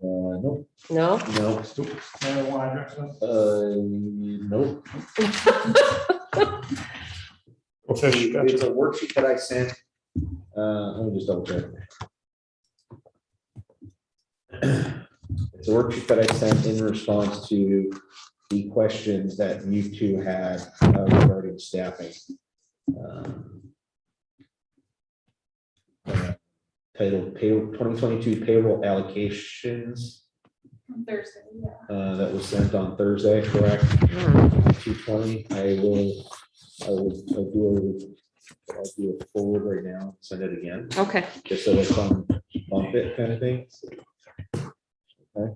Speaker 2: nope,
Speaker 1: No?
Speaker 2: no, nope. It's a worksheet that I sent. Let me just double check. It's a worksheet that I sent in response to the questions that you two had regarding staffing. Titled payroll 2022 payroll allocations.
Speaker 3: Thursday, yeah.
Speaker 2: That was sent on Thursday, correct?
Speaker 1: Mhm.
Speaker 2: 2:20. I'll do a forward right now, send it again,
Speaker 1: Okay.
Speaker 2: just so it's on bump it kind of thing. Okay,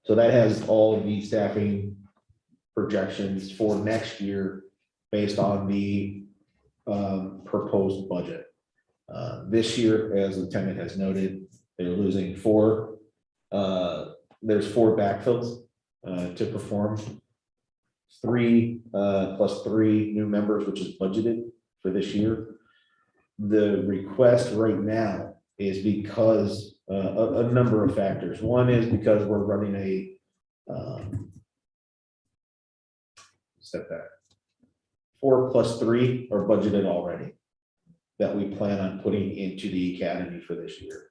Speaker 2: so that has all of the staffing projections for next year based on the proposed budget. This year, as Lieutenant has noted, they're losing 4. There's 4 backfills to perform. 3 plus 3 new members, which is budgeted for this year. The request right now is because a number of factors. One is because we're running a step back. 4 plus 3 are budgeted already that we plan on putting into the academy for this year.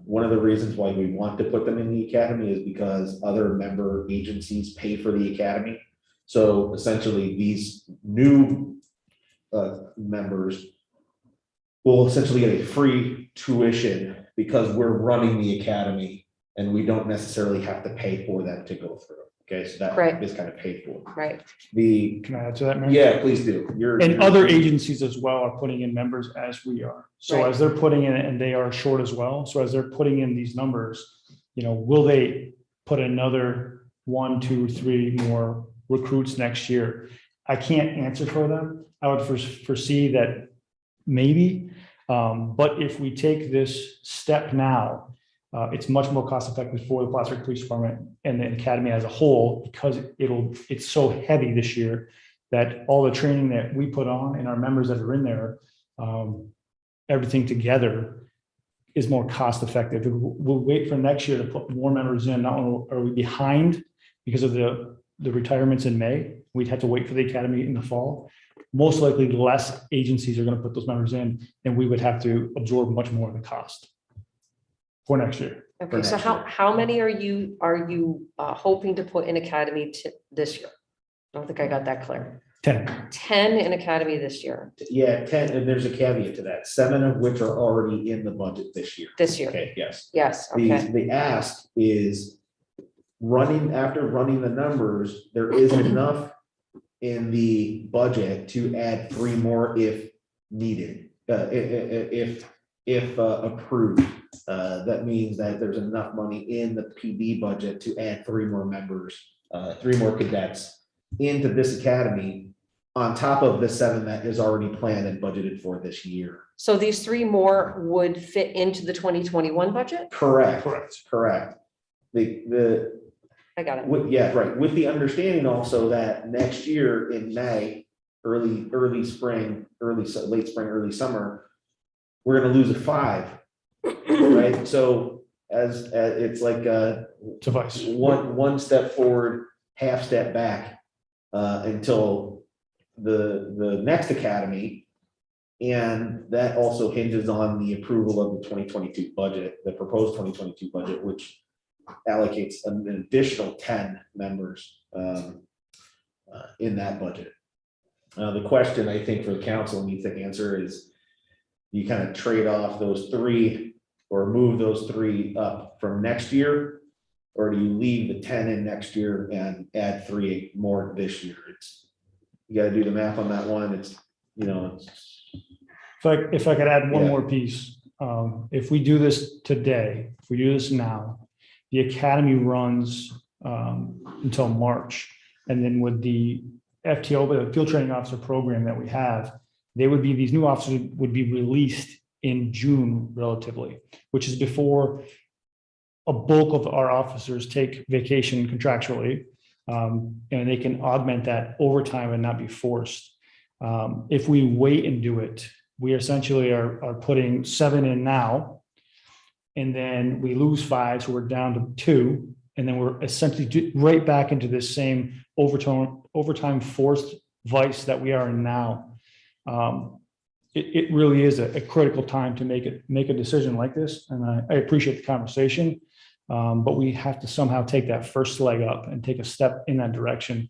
Speaker 2: One of the reasons why we want to put them in the academy is because other member agencies pay for the academy. So essentially, these new members will essentially get a free tuition because we're running the academy and we don't necessarily have to pay for them to go through. Okay, so that
Speaker 1: Right.
Speaker 2: is kind of paid for.
Speaker 1: Right.
Speaker 7: Can I add to that, Mary?
Speaker 2: Yeah, please do.
Speaker 7: And other agencies as well are putting in members as we are. So
Speaker 1: Right.
Speaker 7: as they're putting in, and they are short as well, so as they're putting in these numbers, will they put another 1, 2, 3 more recruits next year? I can't answer for them. I would foresee that maybe, but if we take this step now, it's much more cost effective for the Plattsburgh Police Department and the academy as a whole, because it's so heavy this year that all the training that we put on and our members that are in there, everything together is more cost effective. We'll wait for next year to put more members in. Not only are we behind because of the retirements in May, we'd have to wait for the academy in the fall. Most likely less agencies are going to put those members in, and we would have to absorb much more of the cost for next year.
Speaker 1: Okay, so how many are you hoping to put in academy this year? I don't think I got that clear.
Speaker 7: 10.
Speaker 1: 10 in academy this year.
Speaker 2: Yeah, 10, and there's a caveat to that, 7 of which are already in the budget this year.
Speaker 1: This year.
Speaker 2: Okay, yes.
Speaker 1: Yes,
Speaker 2: The,
Speaker 1: okay.
Speaker 2: the ask is after running the numbers, there is enough in the budget to add 3 more if needed, if approved. That means that there's enough money in the PD budget to add 3 more members, 3 more cadets into this academy on top of the 7 that is already planned and budgeted for this year.
Speaker 1: So these 3 more would fit into the 2021 budget?
Speaker 2: Correct.
Speaker 7: Correct.
Speaker 2: Correct. The
Speaker 1: I got it.
Speaker 2: yeah, right. With the understanding also that next year in May, late spring, early summer, we're gonna lose a 5, right? So as it's like
Speaker 7: Suffice.
Speaker 2: one step forward, half step back until the next academy. And that also hinges on the approval of the 2022 budget, the proposed 2022 budget, which allocates an additional 10 members in that budget. The question I think for the council needs to answer is, you kind of trade off those 3 or move those 3 up from next year, or do you leave the 10 in next year and add 3 more this year? You got to do the math on that one. It's,
Speaker 7: If I could add one
Speaker 2: Yeah.
Speaker 7: more piece, if we do this today, if we do this now, the academy runs until March. And then with the FTO, the field training officer program that we have, these new officers would be released in June relatively, which is before a bulk of our officers take vacation contractually. And they can augment that overtime and not be forced. If we wait and do it, we essentially are putting 7 in now. And then we lose 5, so we're down to 2. And then we're essentially right back into this same overtime forced vice that we are in now. It really is a critical time to make a decision like this. And I appreciate the conversation. But we have to somehow take that first leg up and take a step in that direction,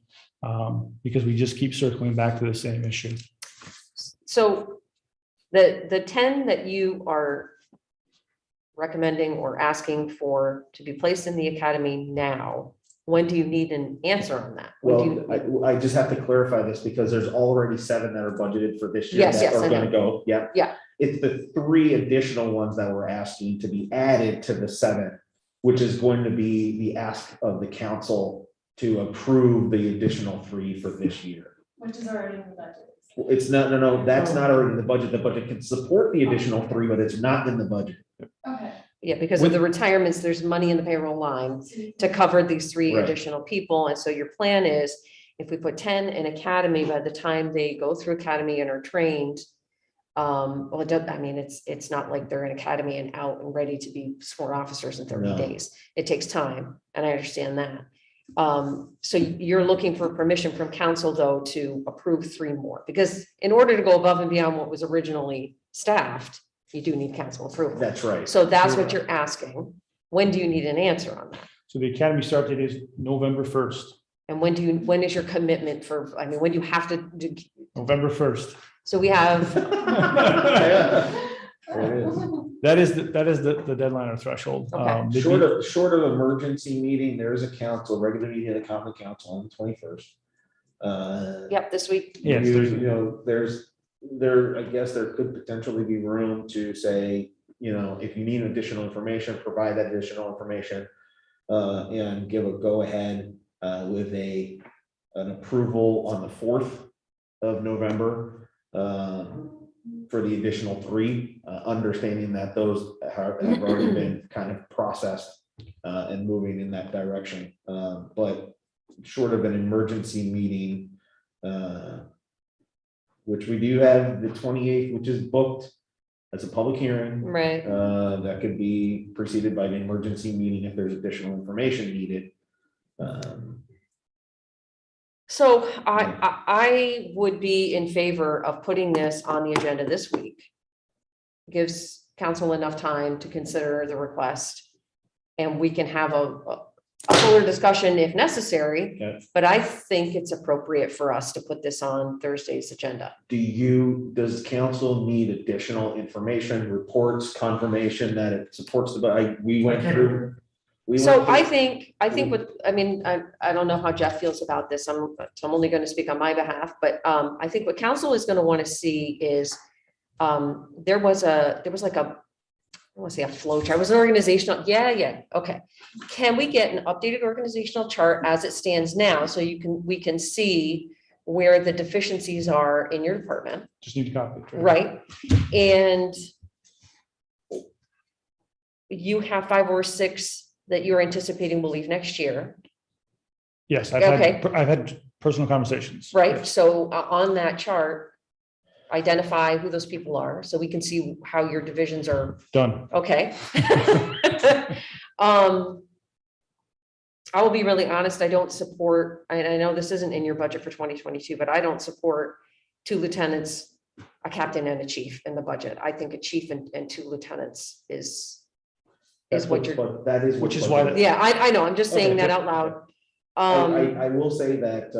Speaker 7: because we just keep circling back to the same issue.
Speaker 1: So the 10 that you are recommending or asking for to be placed in the academy now, when do you need an answer on that? When do
Speaker 2: well, I just have to clarify this because there's already 7 that are budgeted for this year.
Speaker 1: Yes,
Speaker 2: that
Speaker 1: yes,
Speaker 2: are
Speaker 1: I
Speaker 2: gonna
Speaker 1: know.
Speaker 2: go, yeah.
Speaker 1: Yeah.
Speaker 2: It's the 3 additional ones that we're asking to be added to the 7, which is going to be the ask of the council to approve the additional 3 for this year.
Speaker 3: Which is already in the budget.
Speaker 2: It's not, no, that's not already in the budget. The budget can support the additional 3, but it's not in the budget.
Speaker 3: Okay.
Speaker 1: Yeah, because of the retirements, there's money in the payroll line to cover these 3
Speaker 2: Right.
Speaker 1: additional people. And so your plan is, if we put 10 in academy, by the time they go through academy and are trained, well, it does, I mean, it's not like they're in academy and out and ready to be sworn officers in 30
Speaker 2: No.
Speaker 1: days. It takes time, and I understand that. So you're looking for permission from council, though, to approve 3 more, because in order to go above and beyond what was originally staffed, you do need council approval.
Speaker 2: That's right.
Speaker 1: So that's what you're asking. When do you need an answer on that?
Speaker 7: So the academy start date is November 1st.
Speaker 1: And when is your commitment for, I mean, when do you have to do?
Speaker 7: November 1st.
Speaker 1: So we have,
Speaker 2: There it is.
Speaker 7: That is the deadline or threshold.
Speaker 1: Okay.
Speaker 7: They'd be-
Speaker 2: Short of emergency meeting, there is a regular meeting of the common council on the 21st.
Speaker 1: yep, this week.
Speaker 7: Yeah, it's Thursday.
Speaker 2: I guess there could potentially be room to say, if you need additional information, provide that additional information. And give a go ahead with an approval on the 4th of November for the additional 3, understanding that those have already been kind of processed and moving in that direction. But short of an emergency meeting, which we do have the 28th, which is booked as a public hearing.
Speaker 1: Right.
Speaker 2: That could be preceded by an emergency meeting if there's additional information needed.
Speaker 1: So I would be in favor of putting this on the agenda this week. Gives council enough time to consider the request. And we can have a fuller discussion if necessary,
Speaker 2: Okay.
Speaker 1: but I think it's appropriate for us to put this on Thursday's agenda.
Speaker 2: Does council need additional information, reports, confirmation that it supports we went through?
Speaker 1: So
Speaker 2: went
Speaker 1: I
Speaker 2: to-
Speaker 1: think I don't know how Jeff feels about this. So I'm only going to speak on my behalf, but I think what council is going to want to see is there was like a, I want to say a flow chart. It was an organizational, yeah, okay. Can we get an updated organizational chart as it stands now so we can see where the deficiencies are in your department,
Speaker 7: Just need to copy it.
Speaker 1: right? And you have 5 or 6 that you're anticipating will leave next year,
Speaker 7: Yes,
Speaker 1: Okay.
Speaker 7: I've had personal conversations.
Speaker 1: right?
Speaker 7: Yes.
Speaker 1: So on that chart, identify who those people are so we can see how your divisions are.
Speaker 7: Done.
Speaker 1: Okay. I will be really honest, I don't support, I know this isn't in your budget for 2022, but I don't support 2 lieutenants, a captain and a chief in the budget. I think a chief and 2 lieutenants is what you're,
Speaker 2: That is.
Speaker 7: Which is
Speaker 2: what's
Speaker 7: why
Speaker 2: budgeted.
Speaker 1: yeah, I know, I'm just saying
Speaker 7: Okay,
Speaker 1: that
Speaker 7: yeah,
Speaker 1: out loud.
Speaker 2: I will say that,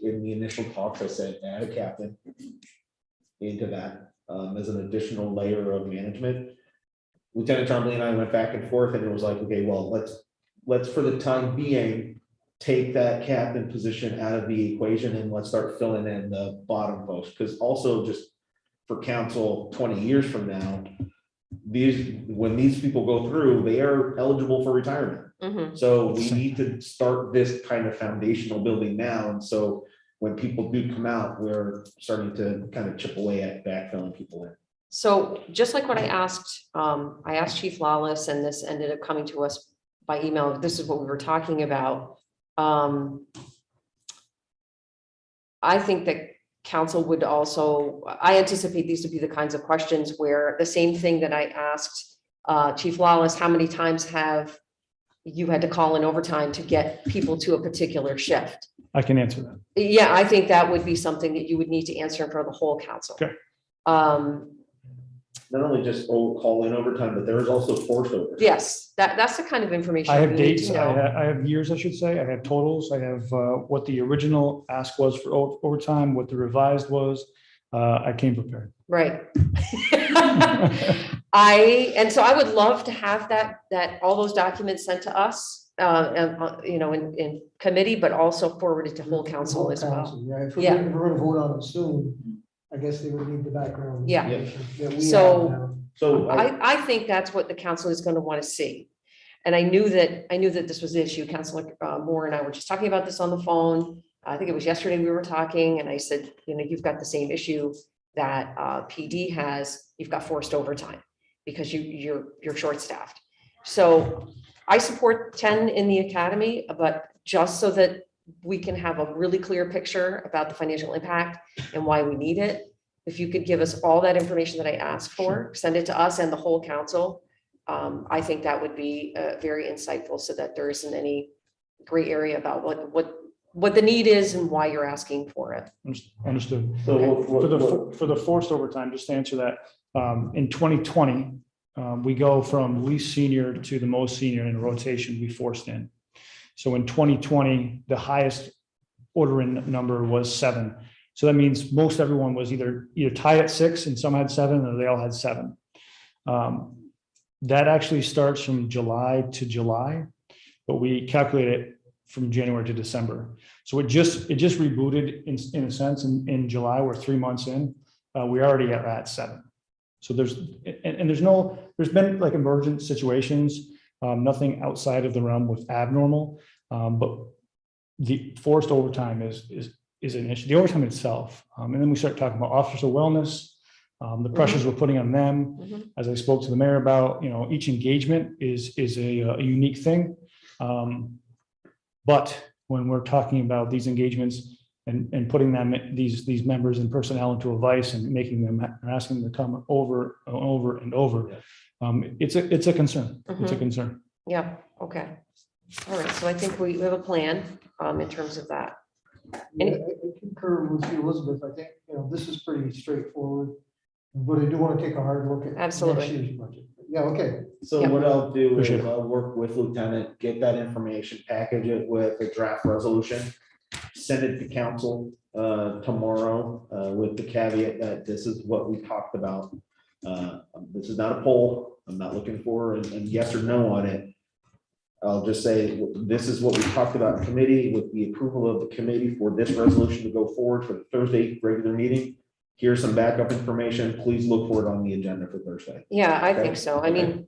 Speaker 2: in the initial talks, I said add a captain into that, as an additional layer of management. Lieutenant Trombley and I went back and forth and it was like, okay, well, let's for the time being, take that captain position out of the equation and let's start filling in the bottom post. Because also just for council 20 years from now, when these people go through, they are eligible for retirement.
Speaker 1: Mhm.
Speaker 2: So we need to start this kind of foundational building now. And so when people do come out, we're starting to kind of chip away at backfilling people in.
Speaker 1: So just like what I asked Chief Lawless, and this ended up coming to us by email. This is what we were talking about. I think that council would also, I anticipate these to be the kinds of questions where the same thing that I asked Chief Lawless, how many times have you had to call in overtime to get people to a particular shift?
Speaker 7: I can answer that.
Speaker 1: Yeah, I think that would be something that you would need to answer in front of the whole council.
Speaker 7: Okay.
Speaker 2: Not only just call in overtime, but there is also forced overtime.
Speaker 1: Yes, that's the kind of information.
Speaker 7: I have
Speaker 1: we need to
Speaker 7: dates,
Speaker 1: know.
Speaker 7: I have years, I should say, I have totals, I have what the original ask was for overtime, what the revised was. I came prepared.
Speaker 1: Right. And so I would love to have that all those documents sent to us, in committee, but also forwarded to whole council as well.
Speaker 6: Council, yeah. If
Speaker 1: Yeah.
Speaker 6: we're gonna vote on it soon, I guess they would need the background.
Speaker 1: Yeah.
Speaker 6: information that we
Speaker 1: So-
Speaker 6: have now.
Speaker 2: So
Speaker 1: I think that's what the council is going to want to see. And I knew that this was the issue. Councilor Moore and I were just talking about this on the phone. I think it was yesterday we were talking and I said, you've got the same issue that PD has. You've got forced overtime because you're short-staffed. So I support 10 in the academy, but just so that we can have a really clear picture about the financial impact and why we need it. If you could give us all that information that I asked for, send it to us and the whole council. I think that would be very insightful so that there isn't any gray area about what the need is and why you're asking for it.
Speaker 7: Understood.
Speaker 2: So
Speaker 7: For the forced overtime, just to answer that, in 2020, we go from least senior to the most senior in a rotation we forced in. So in 2020, the highest ordering number was 7. So that means most everyone was either tied at 6 and some had 7 or they all had 7. That actually starts from July to July, but we calculate it from January to December. So it just rebooted in a sense in July. We're 3 months in. We already are at 7. So there's been like emergent situations, nothing outside of the realm with abnormal, but the forced overtime is an issue, the overtime itself. And then we start talking about officer wellness, the pressures we're putting on them.
Speaker 1: Mhm.
Speaker 7: As I spoke to the mayor about, each engagement is a unique thing. But when we're talking about these engagements and putting these members and personnel into a vice and making them, asking them to come over and over and over, it's a concern. It's a concern.
Speaker 1: Yeah, okay. All right, so I think we have a plan in terms of that.
Speaker 6: Yeah, I concur with you, Elizabeth. I think, this is pretty straightforward, but I do want to take a hard look at
Speaker 1: Absolutely.
Speaker 6: next year's budget. Yeah, okay.
Speaker 2: So
Speaker 1: Yep.
Speaker 2: what I'll do is
Speaker 7: Appreciate it.
Speaker 2: I'll work with Lieutenant, get that information, package it with a draft resolution, send it to council tomorrow with the caveat that this is what we talked about. This is not a poll. I'm not looking for a yes or no on it. I'll just say, this is what we talked about in committee with the approval of the committee for this resolution to go forward for the Thursday regular meeting. Here's some backup information. Please look for it on the agenda for Thursday.
Speaker 1: Yeah, I
Speaker 2: Okay.
Speaker 1: think so. I mean,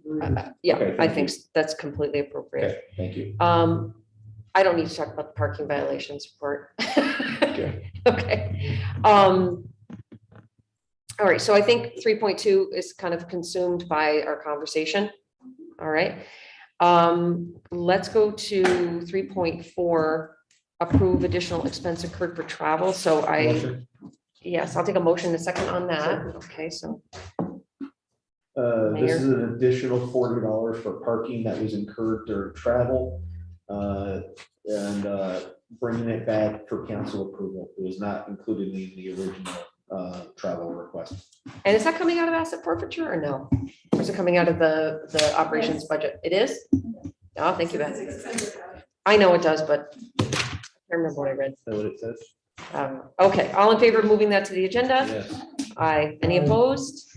Speaker 1: yeah,
Speaker 2: Okay,
Speaker 1: I
Speaker 2: thank
Speaker 1: think
Speaker 2: you.
Speaker 1: that's completely appropriate.
Speaker 2: Okay, thank you.
Speaker 1: I don't need to talk about the parking violations report.
Speaker 2: Okay.
Speaker 1: Okay. All right, so I think 3.2 is kind of consumed by our conversation. All right. Let's go to 3.4, approve additional expense incurred for travel. So yes, I'll take a motion in a second on that. Okay, so
Speaker 2: This is an additional $40 for parking that was incurred during travel. And bringing it back for council approval. It was not included in the original travel request.
Speaker 1: and is that coming out of asset forfeiture or no? Or is it coming out of the operations budget? It is? Oh, thank you, Beth. I know it does, but I can't remember what I read.
Speaker 2: Is that what it says?
Speaker 1: Okay, all in favor of moving that to the agenda?
Speaker 2: Yes.
Speaker 1: Aye. Any opposed?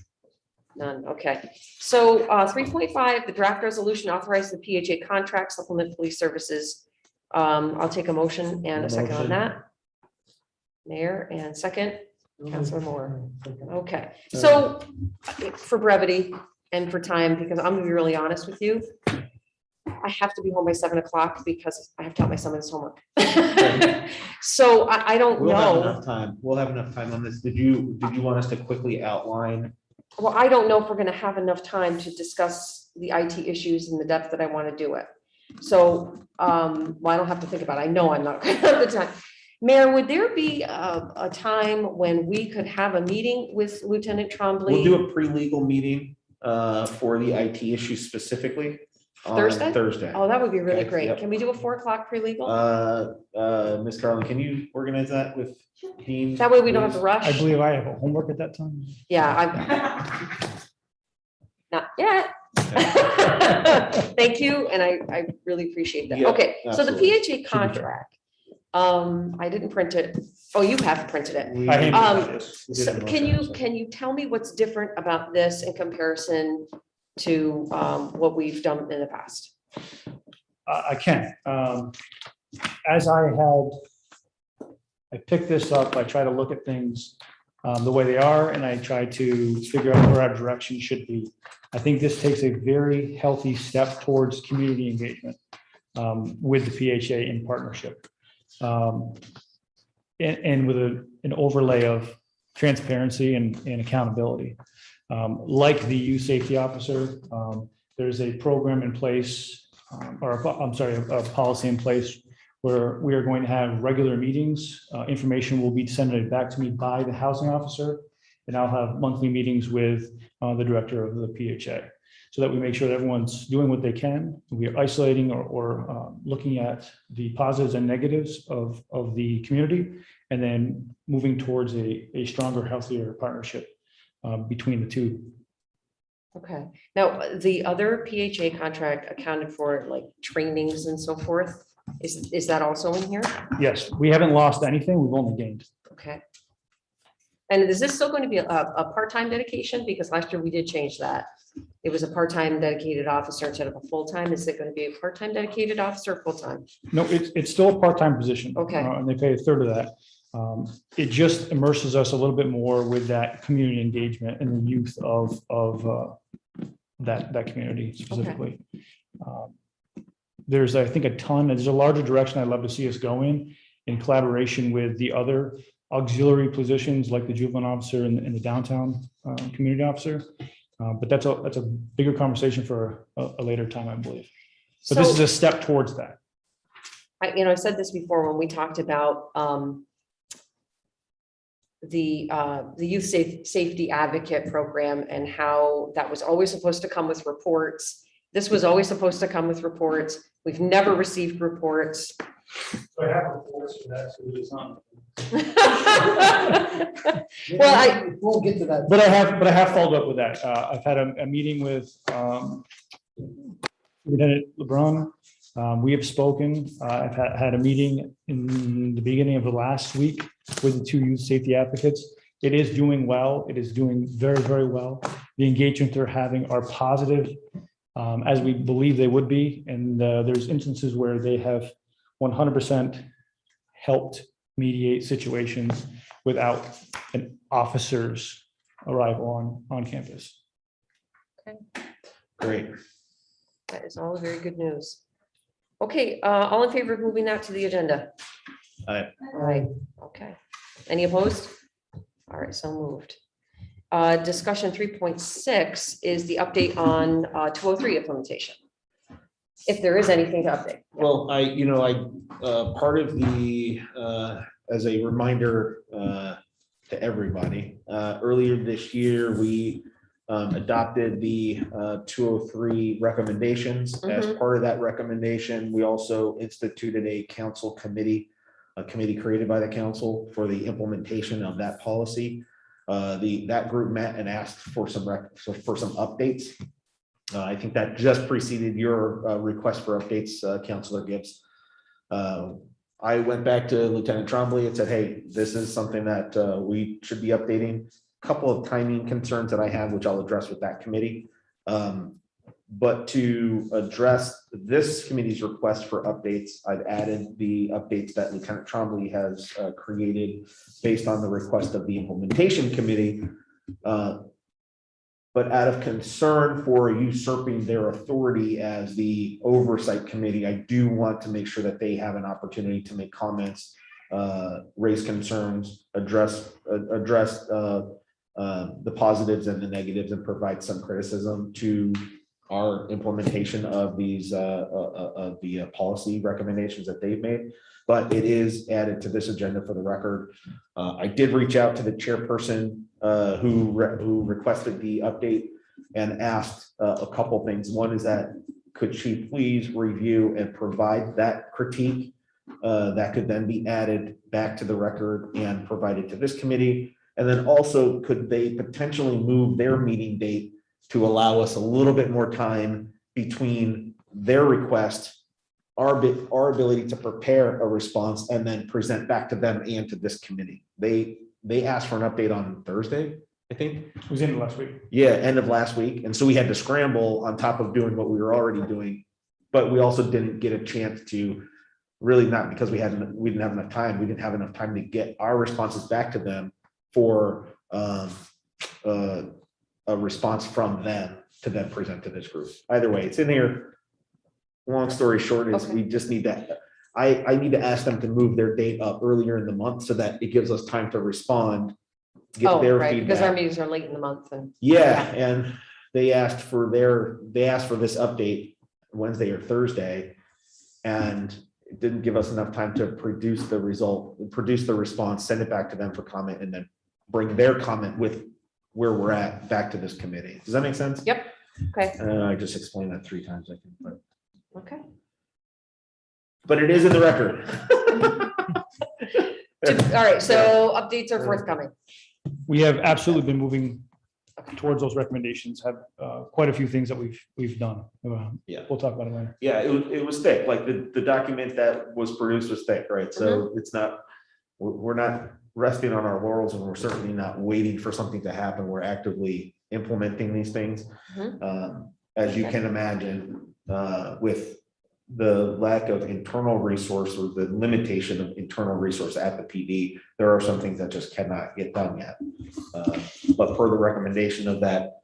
Speaker 1: None. Okay. So 3.5, the draft resolution authorizes the PHA contract supplement police services. I'll take a motion and a second on that. Mayor and second, Councilor Moore. Okay, so for brevity and for time, because I'm gonna be really honest with you, I have to be home by 7 o'clock because I have to help my son with his homework. So I don't
Speaker 2: We'll have
Speaker 1: know.
Speaker 2: enough time. We'll have enough time on this. Did you want us to quickly outline?
Speaker 1: Well, I don't know if we're gonna have enough time to discuss the IT issues in the depth that I want to do it. So, well, I don't have to think about it. I know I'm not gonna have the time. Mayor, would there be a time when we could have a meeting with Lieutenant Trombley?
Speaker 2: We'll do a pre-legal meeting for the IT issue specifically on
Speaker 1: Thursday?
Speaker 2: Thursday.
Speaker 1: Oh, that would be really
Speaker 2: Okay,
Speaker 1: great.
Speaker 2: yep.
Speaker 1: Can we do a 4 o'clock pre-legal?
Speaker 2: Ms. Carlin, can you organize that with Dean?
Speaker 1: That way we don't have to
Speaker 2: please?
Speaker 1: rush.
Speaker 7: I believe I have homework at that time.
Speaker 1: Yeah, I'm not yet. Thank you, and I really appreciate that.
Speaker 2: Yeah,
Speaker 1: Okay, so the
Speaker 2: absolutely.
Speaker 1: PHA contract, I didn't print it. Oh, you have printed it.
Speaker 2: We-
Speaker 7: I handed
Speaker 1: Um,
Speaker 2: yes, we did
Speaker 1: So
Speaker 2: the
Speaker 1: can
Speaker 2: motion,
Speaker 1: you tell me what's different about this in comparison to what we've done in the past?
Speaker 7: I can. As I picked this up, I try to look at things the way they are, and I try to figure out where our direction should be. I think this takes a very healthy step towards community engagement with the PHA in partnership. And with an overlay of transparency and accountability. Like the youth safety officer, there's a program in place, a policy in place where we are going to have regular meetings. Information will be disseminated back to me by the housing officer, and I'll have monthly meetings with the director of the PHA, so that we make sure that everyone's doing what they can. We are isolating or looking at the positives and negatives of the community, and then moving towards a stronger, healthier partnership between the two.
Speaker 1: Okay, now, the other PHA contract accounted for like trainings and so forth. Is that also in here?
Speaker 7: Yes, we haven't lost anything, we've only gained.
Speaker 1: Okay. And is this still going to be a part-time dedication? Because last year we did change that. It was a part-time dedicated officer instead of a full-time. Is it going to be a part-time dedicated officer or full-time?
Speaker 7: No, it's still a part-time position.
Speaker 1: Okay.
Speaker 7: And they pay a third of that. It just immerses us a little bit more with that community engagement and the youth of that community specifically. There's, I think, there's a larger direction I'd love to see us go in collaboration with the other auxiliary positions like the juvenile officer and the downtown community officer. But that's a bigger conversation for a later time, I believe. But this is a step towards that.
Speaker 1: I said this before when we talked about the youth safety advocate program and how that was always supposed to come with reports. This was always supposed to come with reports. We've never received reports.
Speaker 7: I have reports for that, so it's not.
Speaker 1: Well,
Speaker 6: We'll get to that.
Speaker 7: But I have followed up with that. I've had a meeting with Lieutenant LeBron. We have spoken. I've had a meeting in the beginning of the last week with the two youth safety advocates. It is doing well. It is doing very, very well. The engagement they're having are positive. as we believe they would be. And there's instances where they have 100% helped mediate situations without an officer's arrival on campus.
Speaker 2: Great.
Speaker 1: That is all very good news. Okay, all in favor of moving that to the agenda?
Speaker 2: Aye.
Speaker 1: Right, okay. Any opposed? All right, so moved. Discussion 3.6 is the update on 203 implementation. If there is anything to update.
Speaker 2: Well, part of the, as a reminder to everybody, earlier this year, we adopted the 203 recommendations. As part of that recommendation, we also instituted a council committee, a committee created by the council for the implementation of that policy. That group met and asked for some updates. I think that just preceded your request for updates, Councilor Gibbs. I went back to Lieutenant Trombley and said, hey, this is something that we should be updating. A couple of timing concerns that I have, which I'll address with that committee. But to address this committee's request for updates, I've added the updates that Lieutenant Trombley has created based on the request of the implementation committee. But out of concern for usurping their authority as the oversight committee, I do want to make sure that they have an opportunity to make comments, raise concerns, address the positives and the negatives, and provide some criticism to our implementation of these of the policy recommendations that they've made. But it is added to this agenda for the record. I did reach out to the chairperson who requested the update and asked a couple things. One is that could she please review and provide that critique that could then be added back to the record and provided to this committee. And then also, could they potentially move their meeting date to allow us a little bit more time between their request, our ability to prepare a response, and then present back to them and to this committee. They asked for an update on Thursday, I think.
Speaker 7: It was in last week.
Speaker 2: Yeah, end of last week. And so we had to scramble on top of doing what we were already doing. But we also didn't get a chance to really, not because we didn't have enough time. We didn't have enough time to get our responses back to them for a response from them to then present to this group. Either way, it's in here. Long story short is we just need that. I need to ask them to move their date up earlier in the month so that it gives us time to respond, get their
Speaker 1: Right, because our
Speaker 2: feedback.
Speaker 1: meetings are late in the month and.
Speaker 2: Yeah, and they asked for this update Wednesday or Thursday, and it didn't give us enough time to produce the response, send it back to them for comment, and then bring their comment with where we're at back to this committee. Does that make sense?
Speaker 1: Yep. Okay.
Speaker 2: I just explained that 3 times, I think,
Speaker 1: Okay.
Speaker 2: but it is in the record.
Speaker 1: All right, so updates are forthcoming.
Speaker 7: We have absolutely been moving towards those recommendations, have quite a few things that we've done.
Speaker 2: Yeah.
Speaker 7: We'll talk about it later.
Speaker 2: Yeah, it was thick, like the document that was produced was thick, right? So it's not, we're not resting on our laurels, and we're certainly not waiting for something to happen. We're actively implementing these things. As you can imagine, with the lack of internal resource or the limitation of internal resource at the PD, there are some things that just cannot get done yet. But per the recommendation of that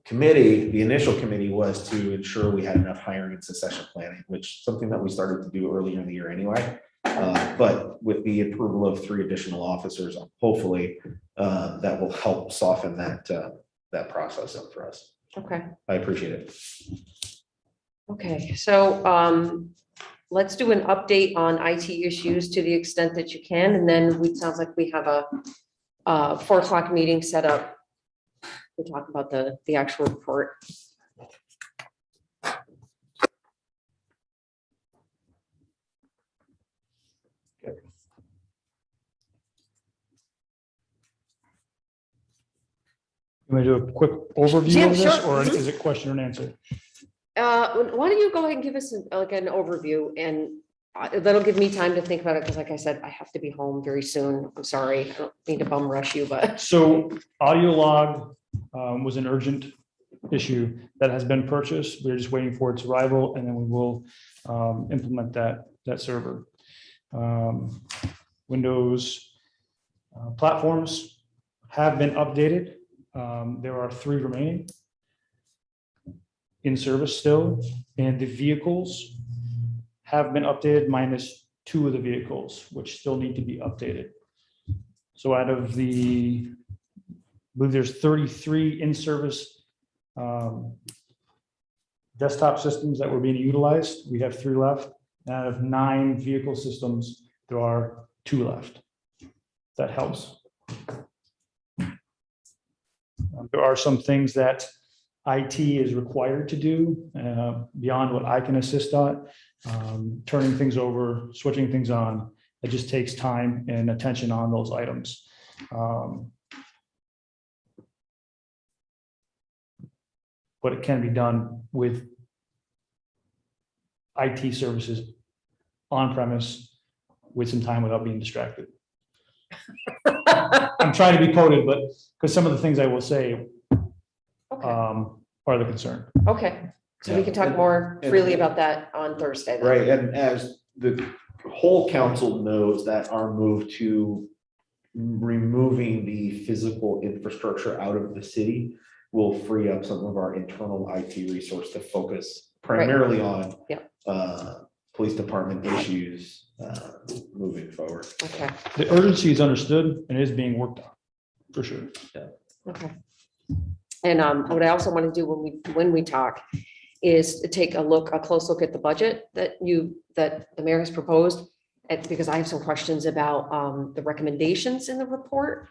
Speaker 2: committee, the initial committee was to ensure we had enough hiring and succession planning, which is something that we started to do earlier in the year anyway. But with the approval of 3 additional officers, hopefully that will help soften that process up for us.
Speaker 1: Okay.
Speaker 2: I appreciate it.
Speaker 1: Okay, so let's do an update on IT issues to the extent that you can, and then sounds like we have a 4 o'clock meeting set up to talk about the actual report.
Speaker 7: You want to do a quick overview
Speaker 1: Yeah,
Speaker 7: of this,
Speaker 1: sure.
Speaker 7: or is it question and answer?
Speaker 1: Why don't you go ahead and give us an overview, and that'll give me time to think about it, because like I said, I have to be home very soon. I'm sorry, I don't mean to bum rush you, but.
Speaker 7: So audio log was an urgent issue that has been purchased. We're just waiting for its arrival, and then we will implement that server. Windows platforms have been updated. There are 3 remaining in service still, and the vehicles have been updated minus 2 of the vehicles, which still need to be updated. So out of the, I believe there's 33 in-service desktop systems that were being utilized. We have 3 left. Out of 9 vehicle systems, there are 2 left. That helps. There are some things that IT is required to do beyond what I can assist on. Turning things over, switching things on. It just takes time and attention on those items. But it can be done with IT services on premise with some time without being distracted. I'm trying to be coded, but because some of the things I will say
Speaker 1: Okay,
Speaker 7: are the concern.
Speaker 1: okay. So we can talk
Speaker 2: And-
Speaker 1: more
Speaker 2: and-
Speaker 1: freely about that on Thursday. then.
Speaker 2: Right, and as the whole council knows that our move to removing the physical infrastructure out of the city will free up some of our internal IT resource to focus primarily on
Speaker 1: Yep.
Speaker 2: Police department issues moving forward.
Speaker 1: Okay,
Speaker 7: The urgency is understood and is being worked on, for sure.
Speaker 1: okay. And what I also want to do when we talk is to take a close look at the budget that the mayor has proposed. Because I have some questions about the recommendations in the report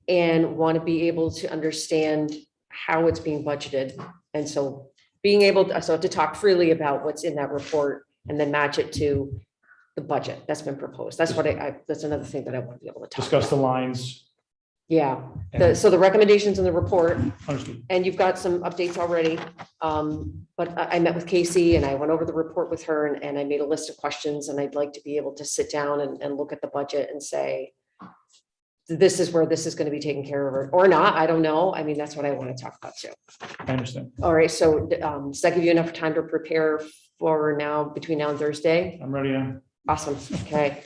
Speaker 1: and want to be able to understand how it's being budgeted. And so being able to talk freely about what's in that report and then match it to the budget that's been proposed. That's what that's another thing that I want to be able to talk
Speaker 7: Discuss the
Speaker 1: about.
Speaker 7: lines.
Speaker 1: Yeah,
Speaker 7: and-
Speaker 1: so the recommendations in the report,
Speaker 7: Understood.
Speaker 1: and you've got some updates already. But I met with Casey and I went over the report with her and I made a list of questions, and I'd like to be able to sit down and look at the budget and say, this is where this is going to be taken care of or not. I don't know. I mean, that's what I want to talk about too.
Speaker 7: I understand.
Speaker 1: All right. So does that give you enough time to prepare for between now and Thursday?
Speaker 7: I'm ready now.
Speaker 1: Awesome. Okay.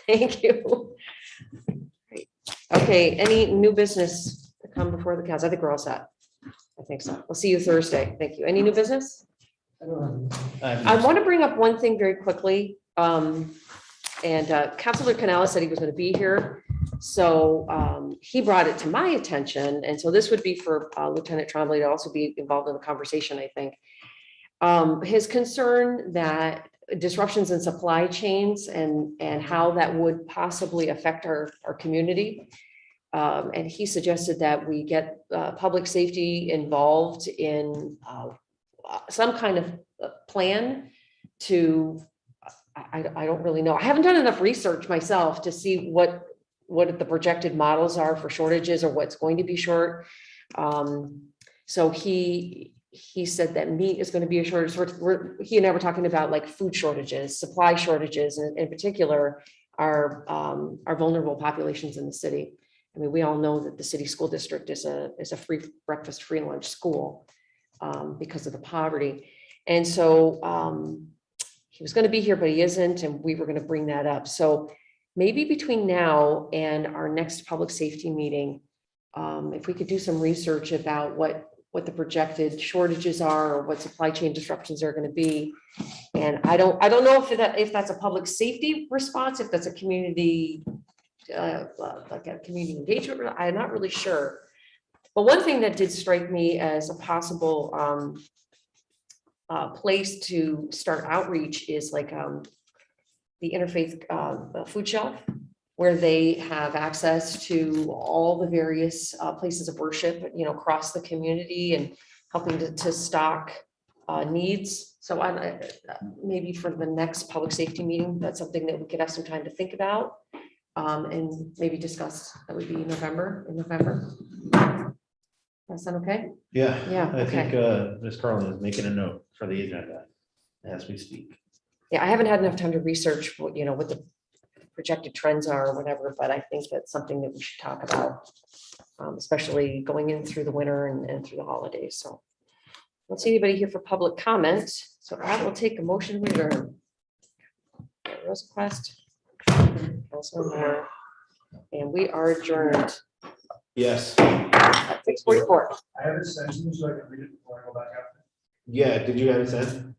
Speaker 1: Thank you. Great. Okay. Any new business to come before the council? I think we're all set. I think so. We'll see you Thursday. Thank you. Any new business?
Speaker 6: I don't have.
Speaker 1: I want to bring up one thing very quickly. Councilor Canales said he was going to be here. So he brought it to my attention. And so this would be for Lieutenant Trombley to also be involved in the conversation, I think. His concern that disruptions in supply chains and how that would possibly affect our community. And he suggested that we get public safety involved in some kind of plan to, I don't really know. I haven't done enough research myself to see what the projected models are for shortages or what's going to be short. So he said that meat is going to be a shortage. He and I were talking about like food shortages, supply shortages, and in particular, our vulnerable populations in the city. I mean, we all know that the city school district is a free breakfast, free lunch school because of the poverty. And so he was going to be here, but he isn't, and we were going to bring that up. So maybe between now and our next public safety meeting, if we could do some research about what the projected shortages are or what supply chain disruptions are going to be. And I don't know if that's a public safety response, if that's a community like a community engagement. I'm not really sure. But one thing that did strike me as a possible place to start outreach is like the interfaith food shelf, where they have access to all the various places of worship, across the community and helping to stock needs. So maybe for the next public safety meeting, that's something that we could have some time to think about and maybe discuss. That would be in November. That sound okay?
Speaker 2: Yeah.
Speaker 1: Yeah,
Speaker 2: I think
Speaker 1: okay.
Speaker 2: Ms. Carlin is making a note for the agenda as we speak.
Speaker 1: Yeah, I haven't had enough time to research what the projected trends are or whatever, but I think that's something that we should talk about, especially going in through the winter and through the holidays. So, Don't see anybody here for public comment, so I will take a motion to adjourn. Rosequest, Councilman Moore, and we are adjourned
Speaker 2: Yes.
Speaker 1: at 6:44.
Speaker 6: I haven't sent you, so I can read it before I go back out.
Speaker 2: Yeah, did you have it sent?